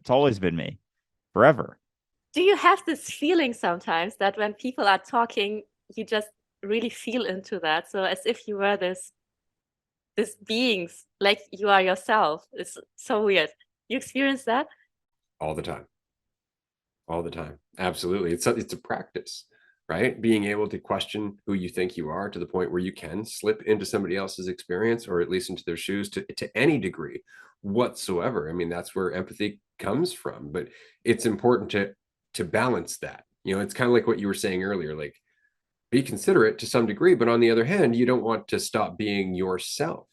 always been me forever. Do you have this feeling sometimes that when people are talking, you just really feel into that? So as if you were this beings, like you are yourself. It's so weird. You experience that? All the time. All the time. Absolutely. It's a practice, right? Being able to question who you think you are to the point where you can slip into somebody else's experience, or at least into their shoes to any degree whatsoever. I mean, that's where empathy comes from, but it's important to balance that. It's kind of like what you were saying earlier, like be considerate to some degree, but on the other hand, you don't want to stop being yourself.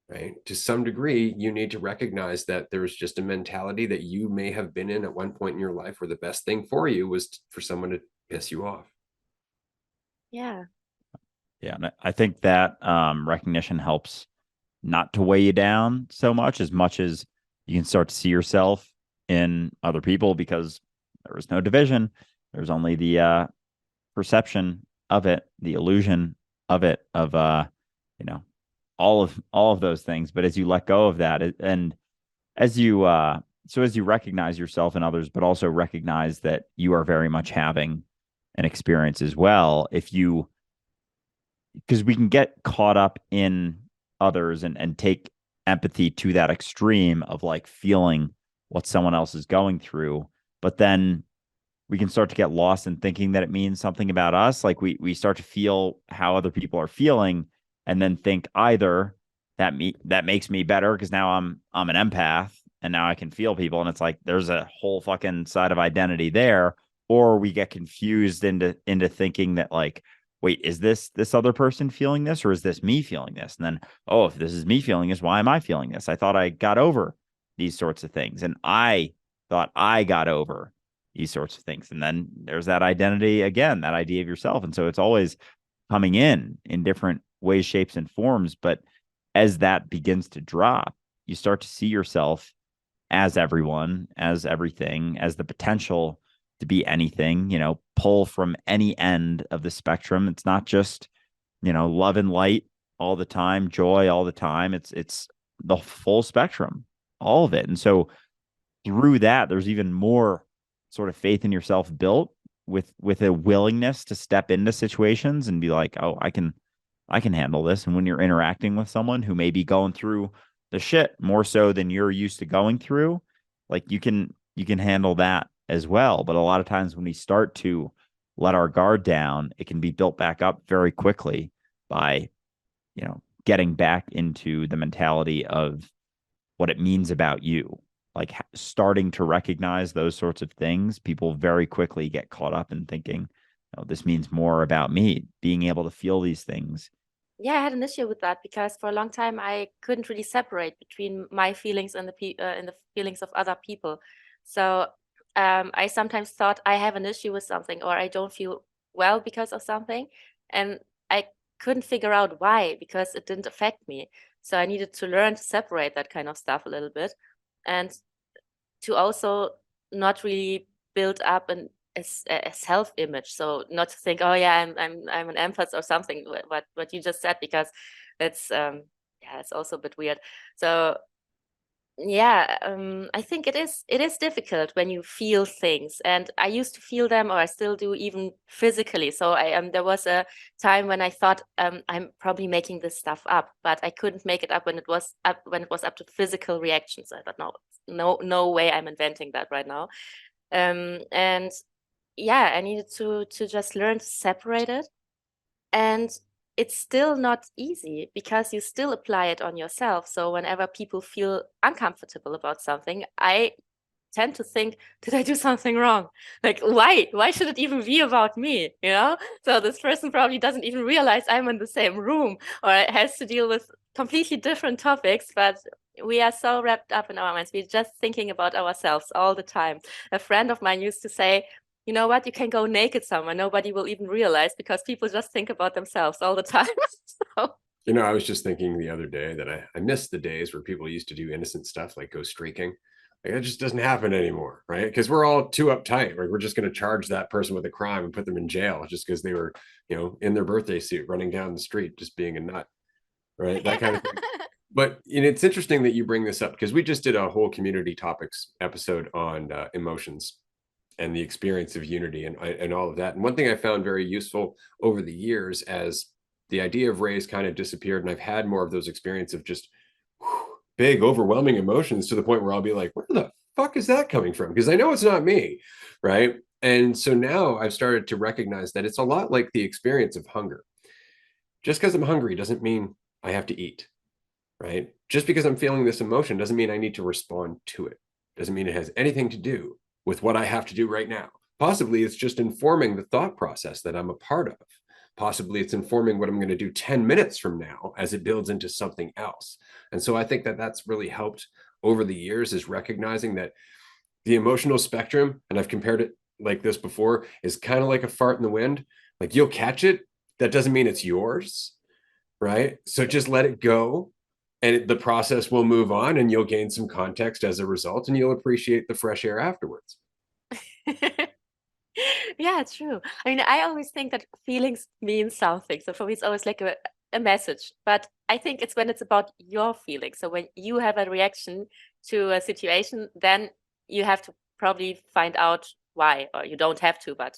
Right? To some degree, you need to recognize that there's just a mentality that you may have been in at one point in your life where the best thing for you was for someone to piss you off. Yeah. Yeah, and I think that recognition helps not to weigh you down so much as you can start to see yourself in other people because there is no division. There's only the perception of it, the illusion of it, of all of those things. But as you let go of that, and as you as you recognize yourself and others, but also recognize that you are very much having an experience as well, because we can get caught up in others and take empathy to that extreme of like feeling what someone else is going through. But then we can start to get lost in thinking that it means something about us. Like we start to feel how other people are feeling, and then think either that makes me better because now I'm an empath and now I can feel people, and it's like there's a whole fucking side of identity there. Or we get confused into thinking that, like, wait, is this other person feeling this, or is this me feeling this? And then, oh, if this is me feeling this, why am I feeling this? I thought I got over these sorts of things, and I thought I got over these sorts of things. And then there's that identity again, that idea of yourself. And so it's always coming in different ways, shapes, and forms. But as that begins to drop, you start to see yourself as everyone, as everything, as the potential to be anything, pull from any end of the spectrum. It's not just, love and light all the time, joy all the time. It's the full spectrum, all of it. And so through that, there's even more sort of faith in yourself built with a willingness to step into situations and be like, oh, I can handle this. And when you're interacting with someone who may be going through the shit more so than you're used to going through, like you can handle that as well. But a lot of times when we start to let our guard down, it can be built back up very quickly by, getting back into the mentality of what it means about you. Like starting to recognize those sorts of things, people very quickly get caught up in thinking, oh, this means more about me, being able to feel these things. Yeah, I had an issue with that because for a long time I couldn't really separate between my feelings and the feelings of other people. So I sometimes thought I have an issue with something, or I don't feel well because of something, and I couldn't figure out why, because it didn't affect me. So I needed to learn to separate that kind of stuff a little bit, and to also not really build up a self-image. So not to think, oh yeah, I'm an empath or something, what you just said, because that's yeah, it's also a bit weird. So yeah, I think it is difficult when you feel things, and I used to feel them, or I still do, even physically. So there was a time when I thought I'm probably making this stuff up, but I couldn't make it up when it was up to physical reactions. I thought, no way, I'm inventing that right now. And yeah, I needed to just learn to separate it, and it's still not easy because you still apply it on yourself. So whenever people feel uncomfortable about something, I tend to think, did I do something wrong? Like, why should it even be about me? So this person probably doesn't even realize I'm in the same room, or has to deal with completely different topics, but we are so wrapped up in our minds. We're just thinking about ourselves all the time. A friend of mine used to say, you know what, you can go naked somewhere, nobody will even realize, because people just think about themselves all the time. So I was just thinking the other day that I miss the days where people used to do innocent stuff like go streaking. Like, that just doesn't happen anymore, right? Because we're all too uptight. Like, we're just going to charge that person with a crime and put them in jail just because they were, in their birthday suit running down the street, just being a nut, right? That kind of thing. But it's interesting that you bring this up, because we just did a whole community topics episode on emotions and the experience of unity and all of that. And one thing I found very useful over the years, as the idea of raise kind of disappeared, and I've had more of those experiences of just big, overwhelming emotions, to the point where I'll be like, where the fuck is that coming from? Because I know it's not me, right? And so now I've started to recognize that it's a lot like the experience of hunger. Just because I'm hungry doesn't mean I have to eat, right? Just because I'm feeling this emotion doesn't mean I need to respond to it. Doesn't mean it has anything to do with what I have to do right now. Possibly it's just informing the thought process that I'm a part of. Possibly it's informing what I'm going to do 10 minutes from now as it builds into something else. And so I think that that's really helped over the years, is recognizing that the emotional spectrum, and I've compared it like this before, is kind of like a fart in the wind. Like, you'll catch it. That doesn't mean it's yours, right? So just let it go, and the process will move on, and you'll gain some context as a result, and you'll appreciate the fresh air afterwards. yeah, it's true. I mean, I always think that feelings mean something. So for me, it's always like a message. But I think it's when it's about your feelings. So when you have a reaction to a situation, then you have to probably find out why, or you don't have to, but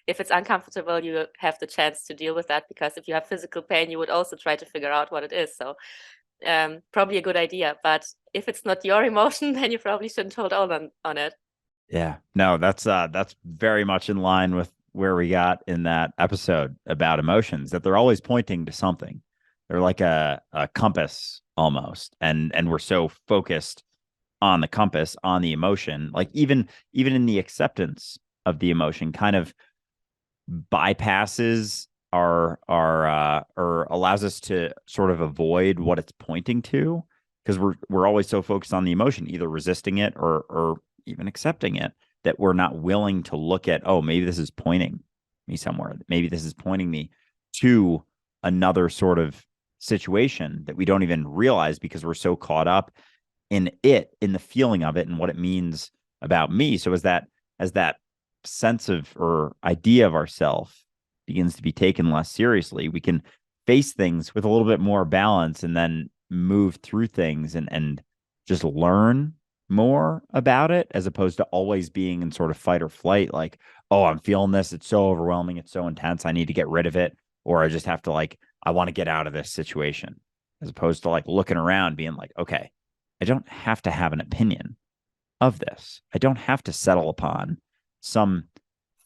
if it's uncomfortable, you have the chance to deal with that, because if you have physical pain, you would also try to figure out what it is. So probably a good idea. But if it's not your emotion, then you probably shouldn't hold on it. Yeah, no, that's very much in line with where we got in that episode about emotions, that they're always pointing to something. They're like a compass almost. And we're so focused on the compass, on the emotion, like even in the acceptance of the emotion kind of bypasses our or allows us to sort of avoid what it's pointing to, because we're always so focused on the emotion, either resisting it or even accepting it, that we're not willing to look at, oh, maybe this is pointing me somewhere. Maybe this is pointing me to another sort of situation that we don't even realize, because we're so caught up in the feeling of it and what it means about me. So as that sense of or idea of ourself begins to be taken less seriously, we can face things with a little bit more balance, and then move through things and just learn more about it, as opposed to always being in sort of fight or flight, like, oh, I'm feeling this, it's so overwhelming, it's so intense, I need to get rid of it, or I just have to, like, I want to get out of this situation, as opposed to like looking around being like, okay, I don't have to have an opinion of this. I don't have to settle upon some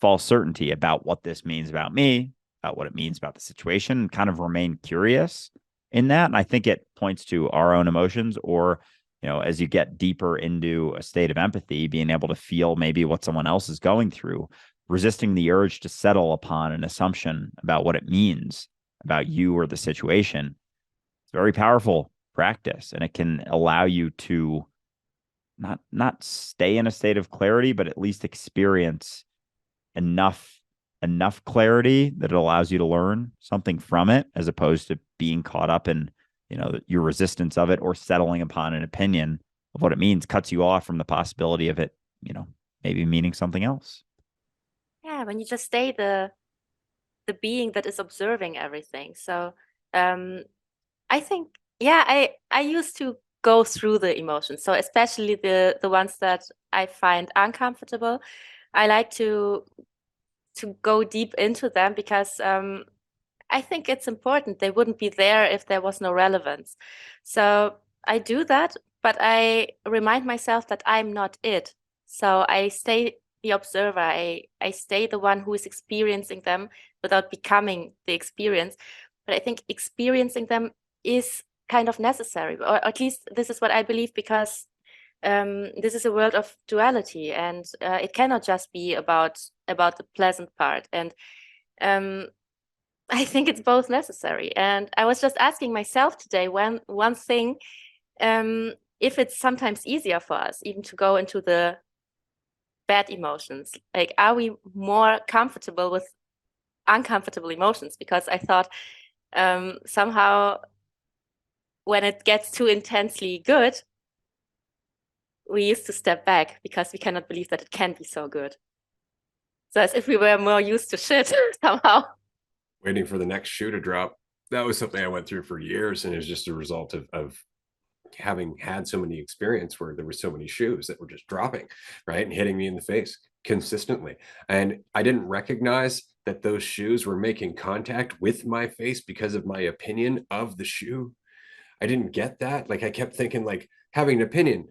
false certainty about what this means about me, about what it means about the situation, and kind of remain curious in that. And I think it points to our own emotions, or, as you get deeper into a state of empathy, being able to feel maybe what someone else is going through, resisting the urge to settle upon an assumption about what it means about you or the situation. It's very powerful practice, and it can allow you to not stay in a state of clarity, but at least experience enough clarity that it allows you to learn something from it, as opposed to being caught up in your resistance of it, or settling upon an opinion of what it means cuts you off from the possibility of it maybe meaning something else. Yeah, when you just stay the being that is observing everything. So I think, yeah, I used to go through the emotions. So especially the ones that I find uncomfortable, I like to go deep into them, because I think it's important. They wouldn't be there if there was no relevance. So I do that, but I remind myself that I'm not it. So I stay the observer. I stay the one who is experiencing them without becoming the experience. But I think experiencing them is kind of necessary, or at least this is what I believe, because this is a world of duality, and it cannot just be about the pleasant part. And I think it's both necessary. And I was just asking myself today, one thing, if it's sometimes easier for us even to go into the bad emotions, like, are we more comfortable with uncomfortable emotions? Because I thought somehow when it gets too intensely good, we used to step back because we cannot believe that it can be so good. So as if we were more used to shit somehow. Waiting for the next shoe to drop. That was something I went through for years, and it was just a result of having had so many experience where there were so many shoes that were just dropping, right, and hitting me in the face consistently. And I didn't recognize that those shoes were making contact with my face because of my opinion of the shoe. I didn't get that. Like, I kept thinking, like, having an opinion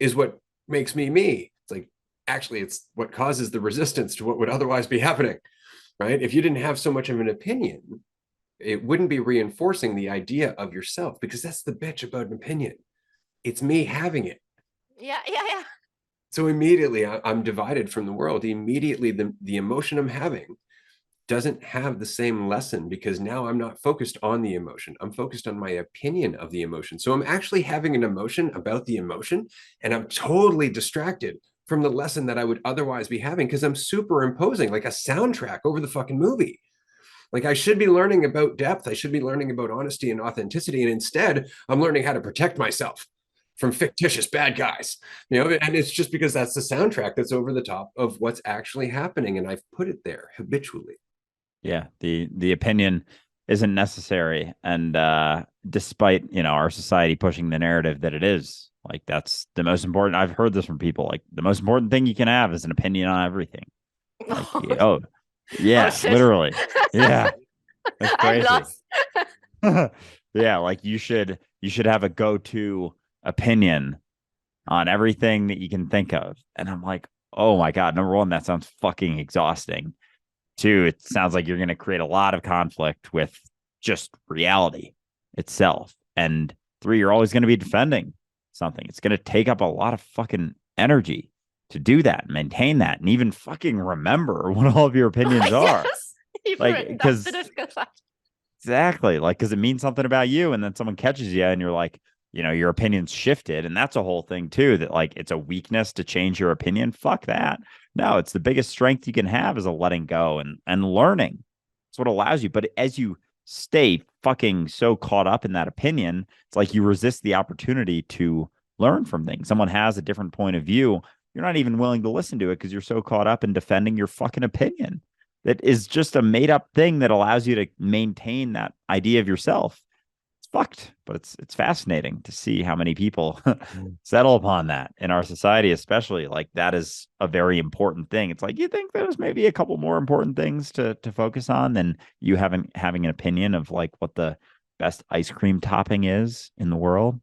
is what makes me me. It's like, actually, it's what causes the resistance to what would otherwise be happening, right? If you didn't have so much of an opinion, it wouldn't be reinforcing the idea of yourself, because that's the bitch about an opinion. It's me having it. Yeah. So immediately I'm divided from the world. Immediately the emotion I'm having doesn't have the same lesson, because now I'm not focused on the emotion. I'm focused on my opinion of the emotion. So I'm actually having an emotion about the emotion, and I'm totally distracted from the lesson that I would otherwise be having, because I'm superimposing like a soundtrack over the fucking movie. Like, I should be learning about depth. I should be learning about honesty and authenticity. And instead, I'm learning how to protect myself from fictitious bad guys, and it's just because that's the soundtrack that's over the top of what's actually happening. And I've put it there habitually. Yeah, the opinion isn't necessary, and despite our society pushing the narrative that it is, like, that's the most important. I've heard this from people, like, the most important thing you can have is an opinion on everything. Like, oh yeah, shit. literally, yeah, that's I'm crazy. lost. Yeah, like, you should you should have a go-to opinion on everything that you can think of. And I'm like, oh my God, number one, that sounds fucking exhausting. Two, it sounds like you're going to create a lot of conflict with just reality itself. And three, you're always going to be defending something. It's going to take up a lot of fucking energy to do that, maintain that, and even fucking remember what all of your opinions are. Like, because exactly, like, because it means something about you, and then someone catches you, and you're like, your opinion's shifted, and that's a whole thing too. That like it's a weakness to change your opinion. Fuck that. No, it's the biggest strength you can have is a letting go and learning. It's what allows you. But as you stay fucking so caught up in that opinion, it's like you resist the opportunity to learn from things. Someone has a different point of view. You're not even willing to listen to it because you're so caught up in defending your fucking opinion. That is just a made up thing that allows you to maintain that idea of yourself. It's fucked, but it's fascinating to see how many people settle upon that in our society, especially. Like that is a very important thing. It's like you think there's maybe a couple more important things to focus on than you having an opinion of like what the best ice cream topping is in the world.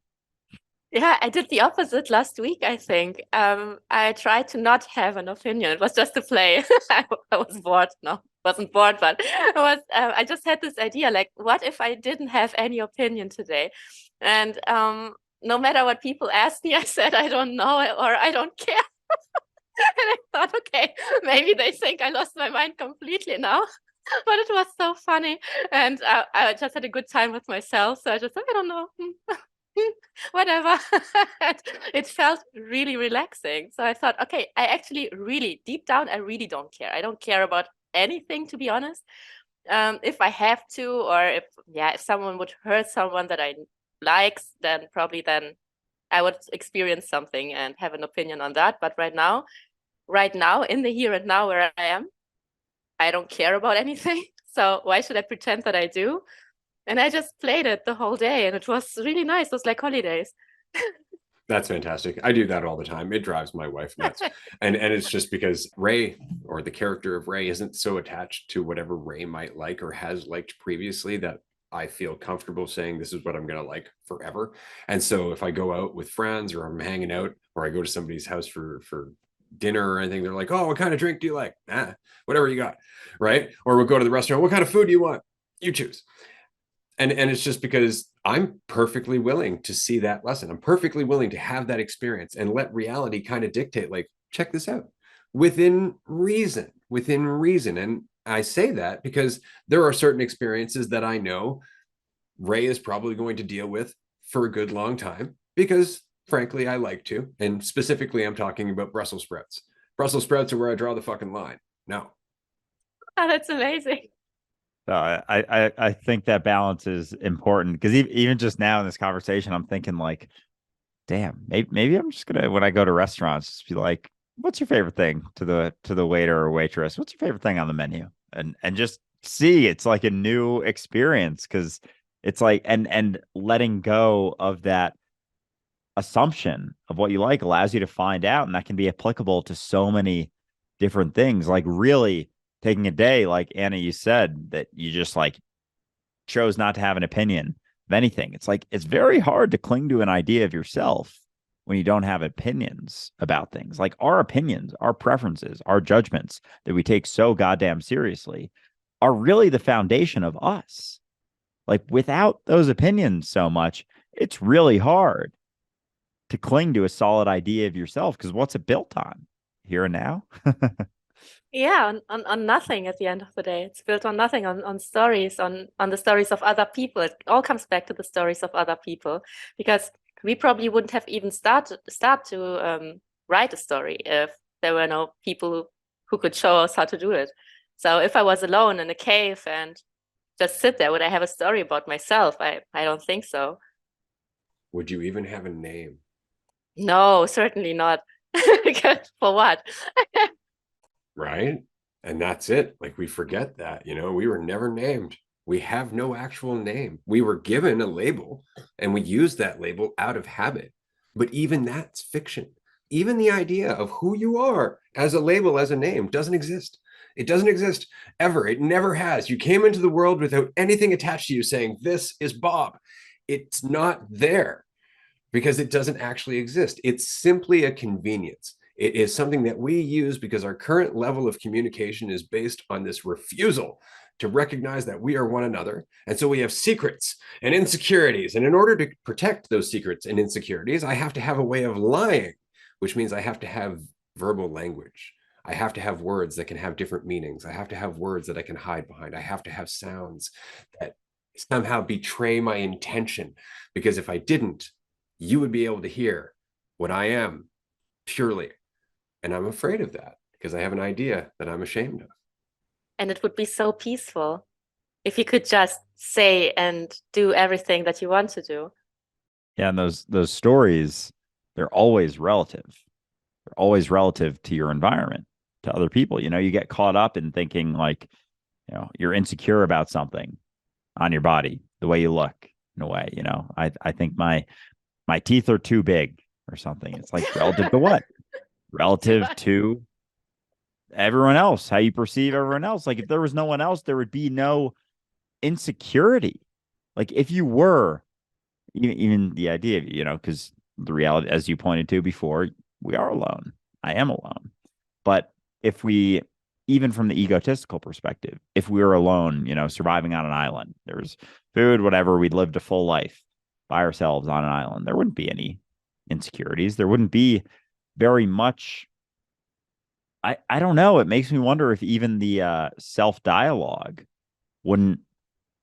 Yeah, I did the opposite last week, I think. I tried to not have an opinion. It was just to play. I was bored. No, wasn't bored, but I just had this idea, like, what if I didn't have any opinion today? And no matter what people asked me, I said, I don't know, or I don't care. And I thought, okay, maybe they think I lost my mind completely now. But it was so funny. And I just had a good time with myself. So I just, I don't know. Whatever. It felt really relaxing. So I thought, okay, I actually really, deep down, I really don't care. I don't care about anything, to be honest. If I have to, or if someone would hurt someone that I likes, then probably then I would experience something and have an opinion on that. But right now, in the here and now where I am, I don't care about anything. So why should I pretend that I do? And I just played it the whole day, and it was really nice. It was like holidays. That's fantastic. I do that all the time. It drives my wife nuts. and it's just because Ray, or the character of Ray, isn't so attached to whatever Ray might like or has liked previously that I feel comfortable saying this is what I'm going to like forever. And so if I go out with friends or I'm hanging out or I go to somebody's house for dinner or anything, they're like, oh, what kind of drink do you like? Whatever you got. Right. Or we'll go to the restaurant. What kind of food do you want? You choose. And it's just because I'm perfectly willing to see that lesson. I'm perfectly willing to have that experience and let reality kind of dictate, like, check this out within reason. And I say that because there are certain experiences that I know Ray is probably going to deal with for a good long time because frankly, I like to. And specifically, I'm talking about Brussels sprouts. Brussels sprouts are where I draw the fucking line. No. Oh, that's amazing. I think that balance is important because even just now in this conversation, I'm thinking like, damn, maybe I'm just gonna when I go to restaurants, just be like, what's your favorite thing to the waiter or waitress? What's your favorite thing on the menu? And just see it's like a new experience because it's like and letting go of that assumption of what you like allows you to find out, and that can be applicable to so many different things. Like really taking a day, like Anna, you said that you just like chose not to have an opinion of anything. It's like it's very hard to cling to an idea of yourself when you don't have opinions about things. Like our opinions, our preferences, our judgments that we take so goddamn seriously are really the foundation of us. Like without those opinions so much, it's really hard to cling to a solid idea of yourself because what's it built on? Here and now? Yeah, on nothing at the end of the day. It's built on nothing, on stories, on the stories of other people. It all comes back to the stories of other people because we probably wouldn't have even start to write a story if there were no people who could show us how to do it. So if I was alone in a cave and just sit there, would I have a story about myself? I don't think so. Would you even have a name? No, certainly not. For what? Right? And that's it. Like we forget that, we were never named. We have no actual name. We were given a label and we use that label out of habit. But even that's fiction. Even the idea of who you are as a label, as a name doesn't exist. It doesn't exist ever. It never has. You came into the world without anything attached to you saying, this is Bob. it's not there because it doesn't actually exist. It's simply a convenience. It is something that we use because our current level of communication is based on this refusal to recognize that we are one another. And so we have secrets and insecurities. And in order to protect those secrets and insecurities, I have to have a way of lying, which means I have to have verbal language. I have to have words that can have different meanings. I have to have words that I can hide behind. I have to have sounds that somehow betray my intention. Because if I didn't, you would be able to hear what I am purely. And I'm afraid of that because I have an idea that I'm ashamed of. And it would be so peaceful if you could just say and do everything that you want to do. Yeah, and those stories, they're always relative. They're always relative to your environment, to other people. You get caught up in thinking like, you're insecure about something on your body, the way you look, in a way. I think my teeth are too big or something. It's like relative to what? Relative to everyone else, how you perceive everyone else. Like if there was no one else, there would be no insecurity. Like if you were, even the idea, because the reality, as you pointed to before, we are alone. I am alone. But if we, even from the egotistical perspective, if we were alone, surviving on an island, there's food, whatever, we'd lived a full life by ourselves on an island, there wouldn't be any insecurities. There wouldn't be very much. I don't know. It makes me wonder if even the self-dialogue wouldn't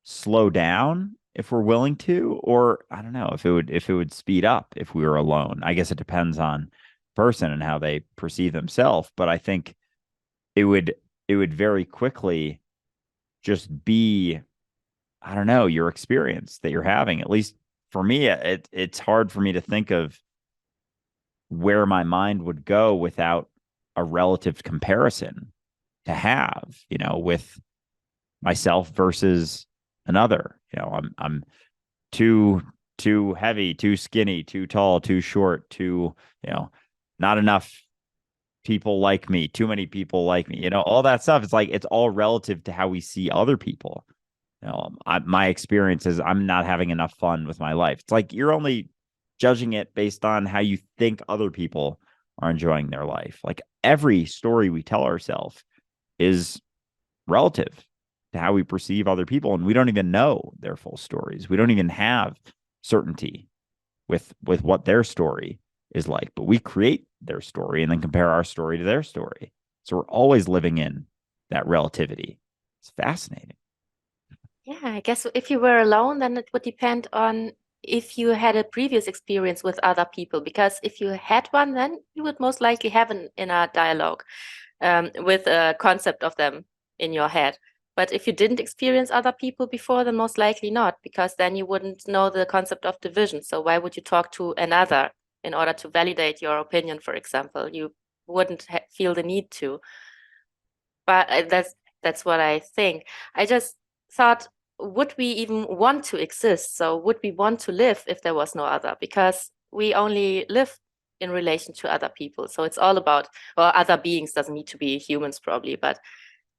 slow down if we're willing to, or I don't know if it would speed up if we were alone. I guess it depends on person and how they perceive themselves, but I think it would very quickly just be, I don't know, your experience that you're having. At least for me, it's hard for me to think of where my mind would go without a relative comparison to have, with myself versus another. I'm too heavy, too skinny, too tall, too short, too, not enough people like me, too many people like me, all that stuff. It's like, it's all relative to how we see other people. My experience is I'm not having enough fun with my life. It's like you're only judging it based on how you think other people are enjoying their life. Like every story we tell ourselves is relative to how we perceive other people, and we don't even know their full stories. We don't even have certainty with what their story is like, but we create their story and then compare our story to their story. So we're always living in that relativity. It's fascinating. Yeah, I guess if you were alone, then it would depend on if you had a previous experience with other people, because if you had one, then you would most likely have an inner dialogue with a concept of them in your head. But if you didn't experience other people before, then most likely not, because then you wouldn't know the concept of division. So why would you talk to another in order to validate your opinion, for example? You wouldn't feel the need to. But that's what I think. I just thought, would we even want to exist? So would we want to live if there was no other? Because we only live in relation to other people. So it's all about, or other beings, doesn't need to be humans probably, but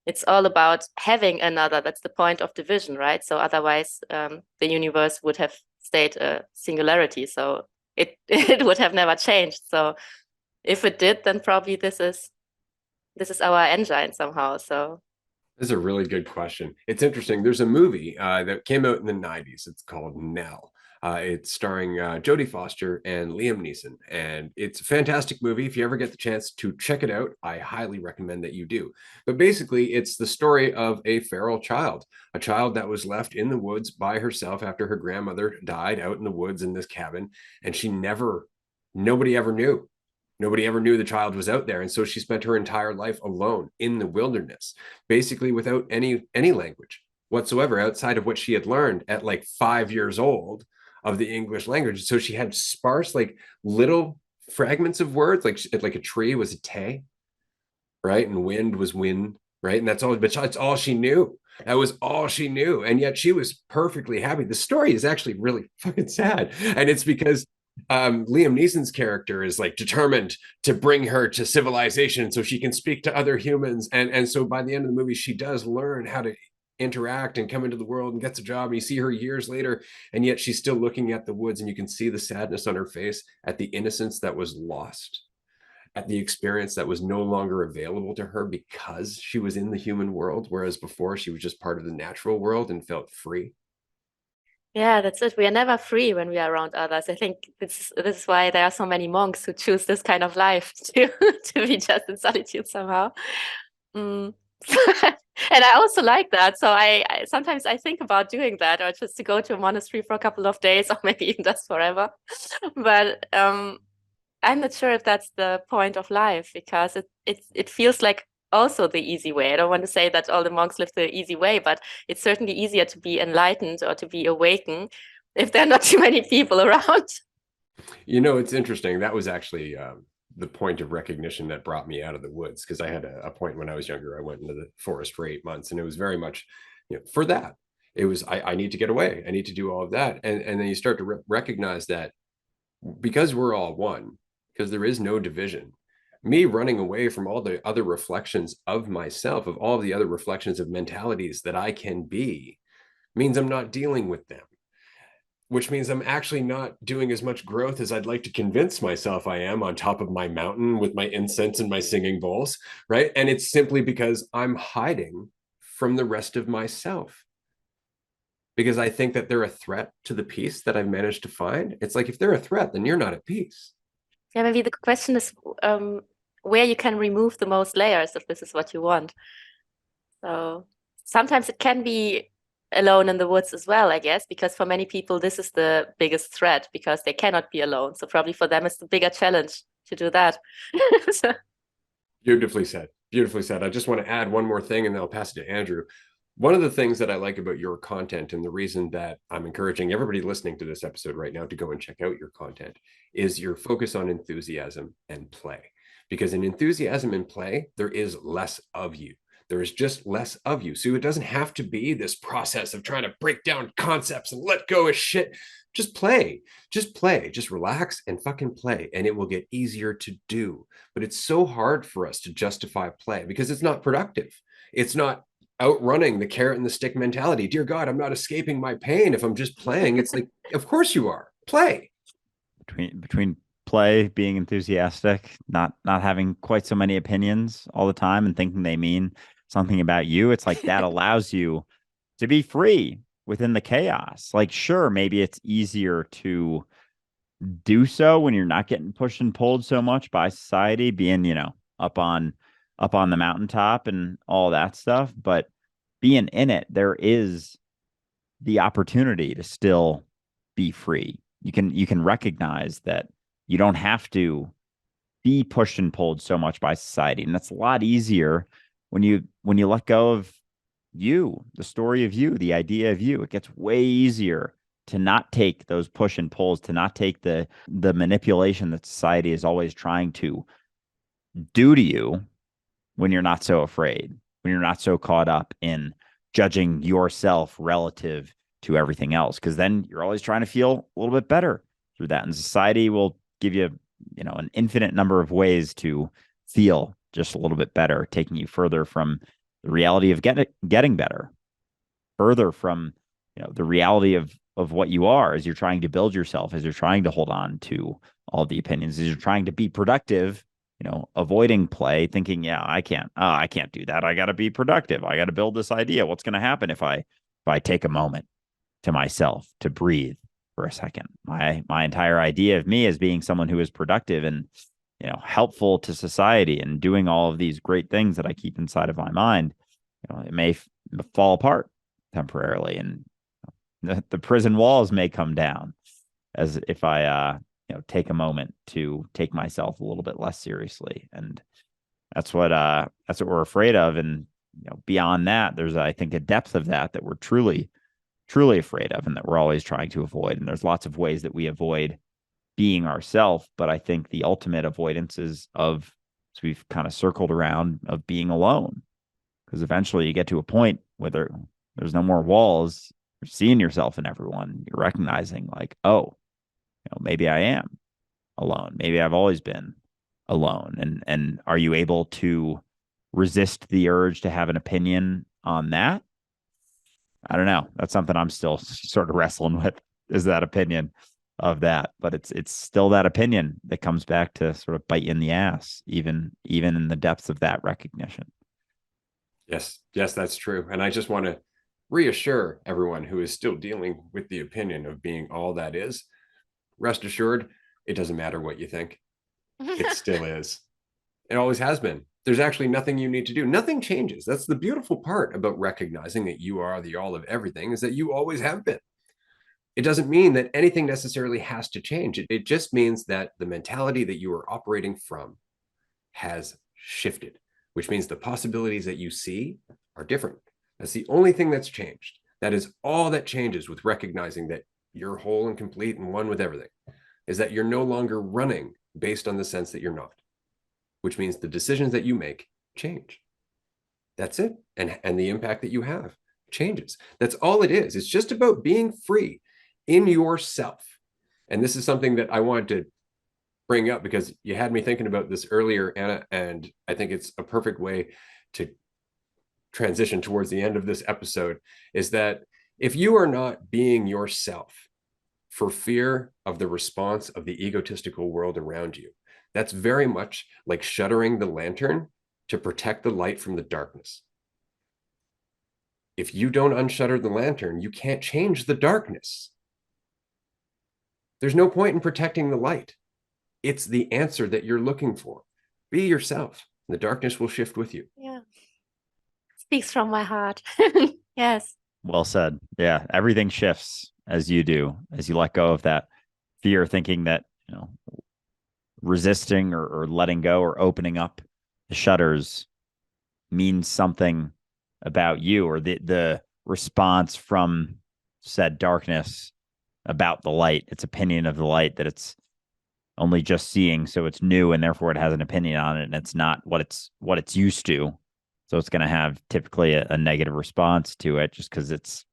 it's all about having another. That's the point of division, right? So otherwise the universe would have stayed a singularity. So it would have never changed. So if it did, then probably this is our engine somehow. So this is a really good question. It's interesting. There's a movie that came out in the 90s. It's called Nell. It's starring Jodie Foster and Liam Neeson. And it's a fantastic movie. If you ever get the chance to check it out, I highly recommend that you do. But basically, it's the story of a feral child, a child that was left in the woods by herself after her grandmother died out in the woods in this cabin. And nobody ever knew. Nobody ever knew the child was out there. And so she spent her entire life alone in the wilderness, basically without any language whatsoever outside of what she had learned at like 5 years old of the English language. So she had sparse, like little fragments of words, like a tree was a tay, right? And wind was wind, right? And that's all she knew. That was all she knew. And yet she was perfectly happy. The story is actually really fucking sad. And it's because Liam Neeson's character is like determined to bring her to civilization so she can speak to other humans. And so by the end of the movie, she does learn how to interact and come into the world and gets a job, and you see her years later, and yet she's still looking at the woods, and you can see the sadness on her face at the innocence that was lost, at the experience that was no longer available to her because she was in the human world, whereas before she was just part of the natural world and felt free. Yeah, that's it. We are never free when we are around others. I think this is why there are so many monks who choose this kind of life to to be just in solitude somehow. Mm. And I also like that. So I sometimes I think about doing that, or just to go to a monastery for a couple of days, or maybe even just forever. But I'm not sure if that's the point of life, because it feels like also the easy way. I don't want to say that all the monks live the easy way, but it's certainly easier to be enlightened or to be awakened if there are not too many people around. You know, it's interesting. That was actually the point of recognition that brought me out of the woods, because I had a point when I was younger. I went into the forest for 8 months, and it was very much, for that. It was, I need to get away. I need to do all of that. And then you start to recognize that because we're all one, because there is no division, me running away from all the other reflections of myself, of all the other reflections of mentalities that I can be, means I'm not dealing with them, which means I'm actually not doing as much growth as I'd like to convince myself I am on top of my mountain with my incense and my singing bowls, right? And it's simply because I'm hiding from the rest of myself, because I think that they're a threat to the peace that I've managed to find. It's like, if they're a threat, then you're not at peace. Yeah, maybe the question is where you can remove the most layers if this is what you want. So sometimes it can be alone in the woods as well, I guess, because for many people this is the biggest threat, because they cannot be alone. So probably for them it's the bigger challenge to do that. So. Beautifully said. Beautifully said. I just want to add one more thing, and then I'll pass it to Andrew. One of the things that I like about your content, and the reason that I'm encouraging everybody listening to this episode right now to go and check out your content, is your focus on enthusiasm and play. Because in enthusiasm and play, there is less of you. There is just less of you. So it doesn't have to be this process of trying to break down concepts and let go of shit. Just play, just relax and fucking play, and it will get easier to do. But it's so hard for us to justify play because it's not productive. It's not outrunning the carrot and the stick mentality. Dear God, I'm not escaping my pain if I'm just playing. It's like, of course you are. Play. Between play, being enthusiastic, not having quite so many opinions all the time and thinking they mean something about you, it's like that allows you to be free within the chaos. Like, sure, maybe it's easier to do so when you're not getting pushed and pulled so much by society, being, up on the mountaintop and all that stuff. But being in it, there is the opportunity to still be free. You can recognize that you don't have to be pushed and pulled so much by society. And that's a lot easier when you let go of you, the story of you, the idea of you. It gets way easier to not take those push and pulls, to not take the manipulation that society is always trying to do to you, when you're not so afraid, when you're not so caught up in judging yourself relative to everything else, because then you're always trying to feel a little bit better through that. And society will give you, an infinite number of ways to feel just a little bit better, taking you further from the reality of getting better, further from, the reality of what you are as you're trying to build yourself, as you're trying to hold on to all the opinions, as you're trying to be productive, avoiding play, thinking, yeah, I can't do that. I got to be productive. I got to build this idea. What's going to happen if I take a moment to myself to breathe for a second? My entire idea of me as being someone who is productive and, helpful to society and doing all of these great things that I keep inside of my mind, it may fall apart temporarily, and the prison walls may come down as if I take a moment to take myself a little bit less seriously. And that's what we're afraid of. And beyond that, there's, I think, a depth of that we're truly afraid of, and that we're always trying to avoid. And there's lots of ways that we avoid being ourselves, but I think the ultimate avoidance is of, so we've kind of circled around, of being alone, because eventually you get to a point where there's no more walls. You're seeing yourself in everyone. You're recognizing, like, oh, maybe I am alone. Maybe I've always been alone. And are you able to resist the urge to have an opinion on that? I don't know. That's something I'm still sort of wrestling with, is that opinion of that. But it's still that opinion that comes back to sort of bite you in the ass, even in the depths of that recognition. Yes, that's true. And I just want to reassure everyone who is still dealing with the opinion of being all that is, rest assured, it doesn't matter what you think. It still is. It always has been. There's actually nothing you need to do. Nothing changes. That's the beautiful part about recognizing that you are the all of everything, is that you always have been. It doesn't mean that anything necessarily has to change. It just means that the mentality that you are operating from has shifted, which means the possibilities that you see are different. That's the only thing that's changed. That is all that changes with recognizing that you're whole and complete and one with everything, is that you're no longer running based on the sense that you're not, which means the decisions that you make change. That's it. And the impact that you have changes. That's all it is. It's just about being free in yourself. And this is something that I wanted to bring up because you had me thinking about this earlier, Anna, and I think it's a perfect way to transition towards the end of this episode, is that if you are not being yourself for fear of the response of the egotistical world around you, that's very much like shuttering the lantern to protect the light from the darkness. If you don't unshutter the lantern, you can't change the darkness. There's no point in protecting the light. It's the answer that you're looking for. Be yourself. The darkness will shift with you. Yeah. Speaks from my heart. Yes. Well said. Yeah. Everything shifts as you do, as you let go of that fear, thinking that, resisting or letting go or opening up the shutters means something about you, or the response from said darkness about the light, its opinion of the light, that it's only just seeing, so it's new and therefore it has an opinion on it, and it's not what it's used to, so it's going to have typically a negative response to it, just because it's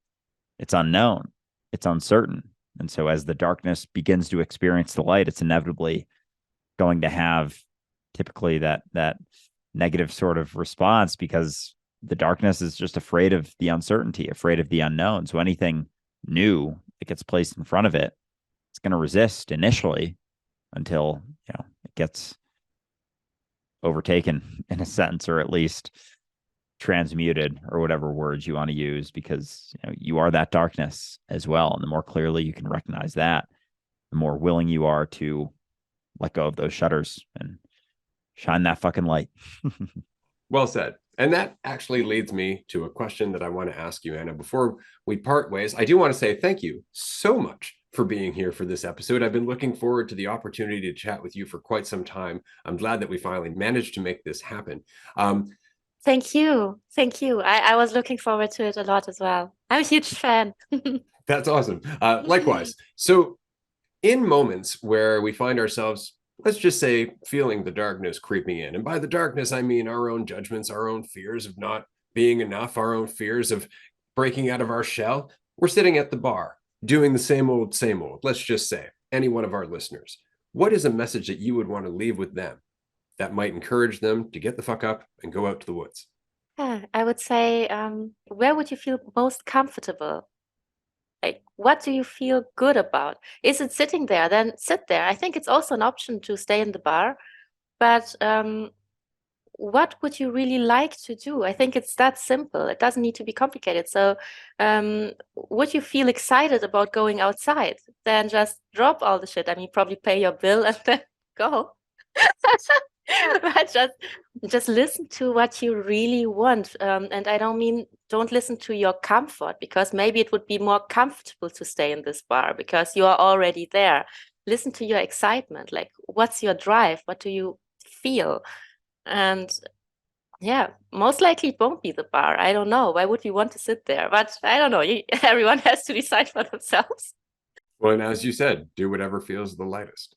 unknown, it's uncertain. And so as the darkness begins to experience the light, it's inevitably going to have typically that negative sort of response, because the darkness is just afraid of the uncertainty, afraid of the unknown. So anything new that gets placed in front of it, it's going to resist initially until it gets overtaken in a sense, or at least transmuted, or whatever words you want to use, because you are that darkness as well. And the more clearly you can recognize that, the more willing you are to let go of those shutters and shine that fucking light. Well said. And that actually leads me to a question that I want to ask you, Anna. Before we part ways, I do want to say thank you so much for being here for this episode. I've been looking forward to the opportunity to chat with you for quite some time. I'm glad that we finally managed to make this happen. Thank you. Thank you. I was looking forward to it a lot as well. I'm a huge fan. That's awesome. Likewise. So in moments where we find ourselves, let's just say, feeling the darkness creeping in, and by the darkness, I mean our own judgments, our own fears of not being enough, our own fears of breaking out of our shell, we're sitting at the bar doing the same old, let's just say, any one of our listeners. What is a message that you would want to leave with them that might encourage them to get the fuck up and go out to the woods? I would say, where would you feel most comfortable? Like, what do you feel good about? Is it sitting there? Then sit there. I think it's also an option to stay in the bar, but what would you really like to do? I think it's that simple. It doesn't need to be complicated. So, would you feel excited about going outside? Then just drop all the shit. I mean, probably pay your bill and then go. But just listen to what you really want. And I don't mean don't listen to your comfort, because maybe it would be more comfortable to stay in this bar because you are already there. Listen to your excitement. Like, what's your drive? What do you feel? And yeah, most likely it won't be the bar. I don't know. Why would we want to sit there? But I don't know. Everyone has to decide for themselves. Well, and as you said, do whatever feels the lightest.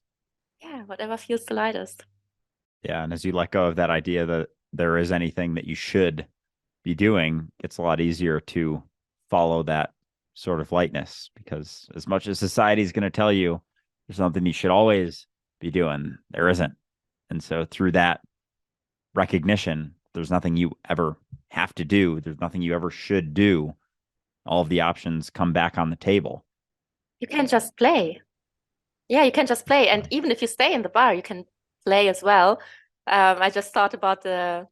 Yeah, whatever feels the lightest. Yeah. And as you let go of that idea that there is anything that you should be doing, it's a lot easier to follow that sort of lightness, because as much as society is going to tell you there's something you should always be doing, there isn't. And so through that recognition, there's nothing you ever have to do, there's nothing you ever should do, all of the options come back on the table. You can just play. Yeah, you can just play. And even if you stay in the bar, you can play as well. I just thought about the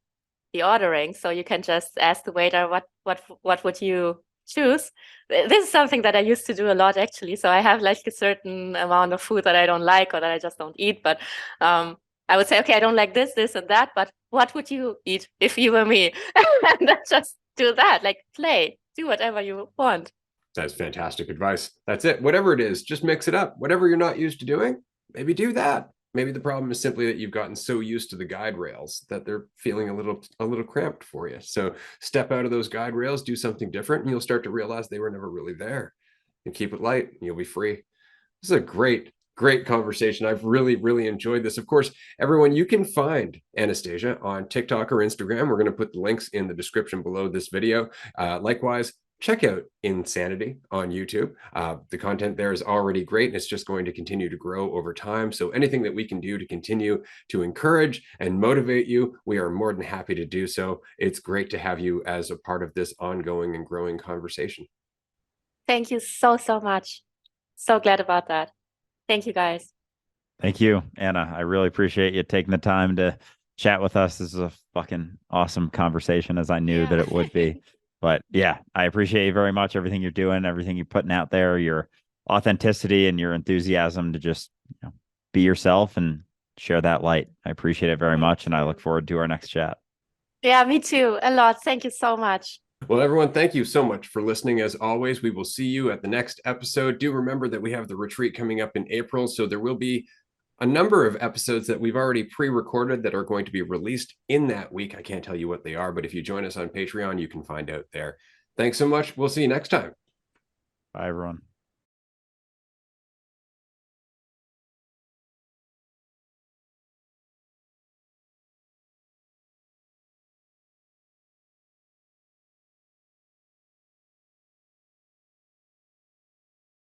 ordering. So you can just ask the waiter, what would you choose? This is something that I used to do a lot, actually. So I have like a certain amount of food that I don't like or that I just don't eat. But I would say, okay, I don't like this, this, and that. But what would you eat if you were me? And then just do that, like play, do whatever you want. That's fantastic advice. That's it. Whatever it is, just mix it up. Whatever you're not used to doing, maybe do that. Maybe the problem is simply that you've gotten so used to the guide rails that they're feeling a little cramped for you. So step out of those guide rails, do something different, and you'll start to realize they were never really there. And keep it light, and you'll be free. This is a great conversation. I've really enjoyed this. Of course, everyone, you can find Anastasia on TikTok or Instagram. We're going to put the links in the description below this video. Likewise, check out Insanity on YouTube. The content there is already great, and it's just going to continue to grow over time. So anything that we can do to continue to encourage and motivate you, we are more than happy to do so. It's great to have you as a part of this ongoing and growing conversation. Thank you so much. So glad about that. Thank you, guys. Thank you, Anna. I really appreciate you taking the time to chat with us. This is a fucking awesome conversation, as I knew that it would be. But yeah, I appreciate you very much. Everything you're doing, everything you're putting out there, your authenticity and your enthusiasm to just be yourself and share that light. I appreciate it very much. And I look forward to our next chat. Yeah, me too. A lot. Thank you so much. Well, everyone, thank you so much for listening. As always, we will see you at the next episode. Do remember that we have the retreat coming up in April, so there will be a number of episodes that we've already pre-recorded that are going to be released in that week. I can't tell you what they are, but if you join us on Patreon, you can find out there. Thanks so much. We'll see you next time. Bye, everyone.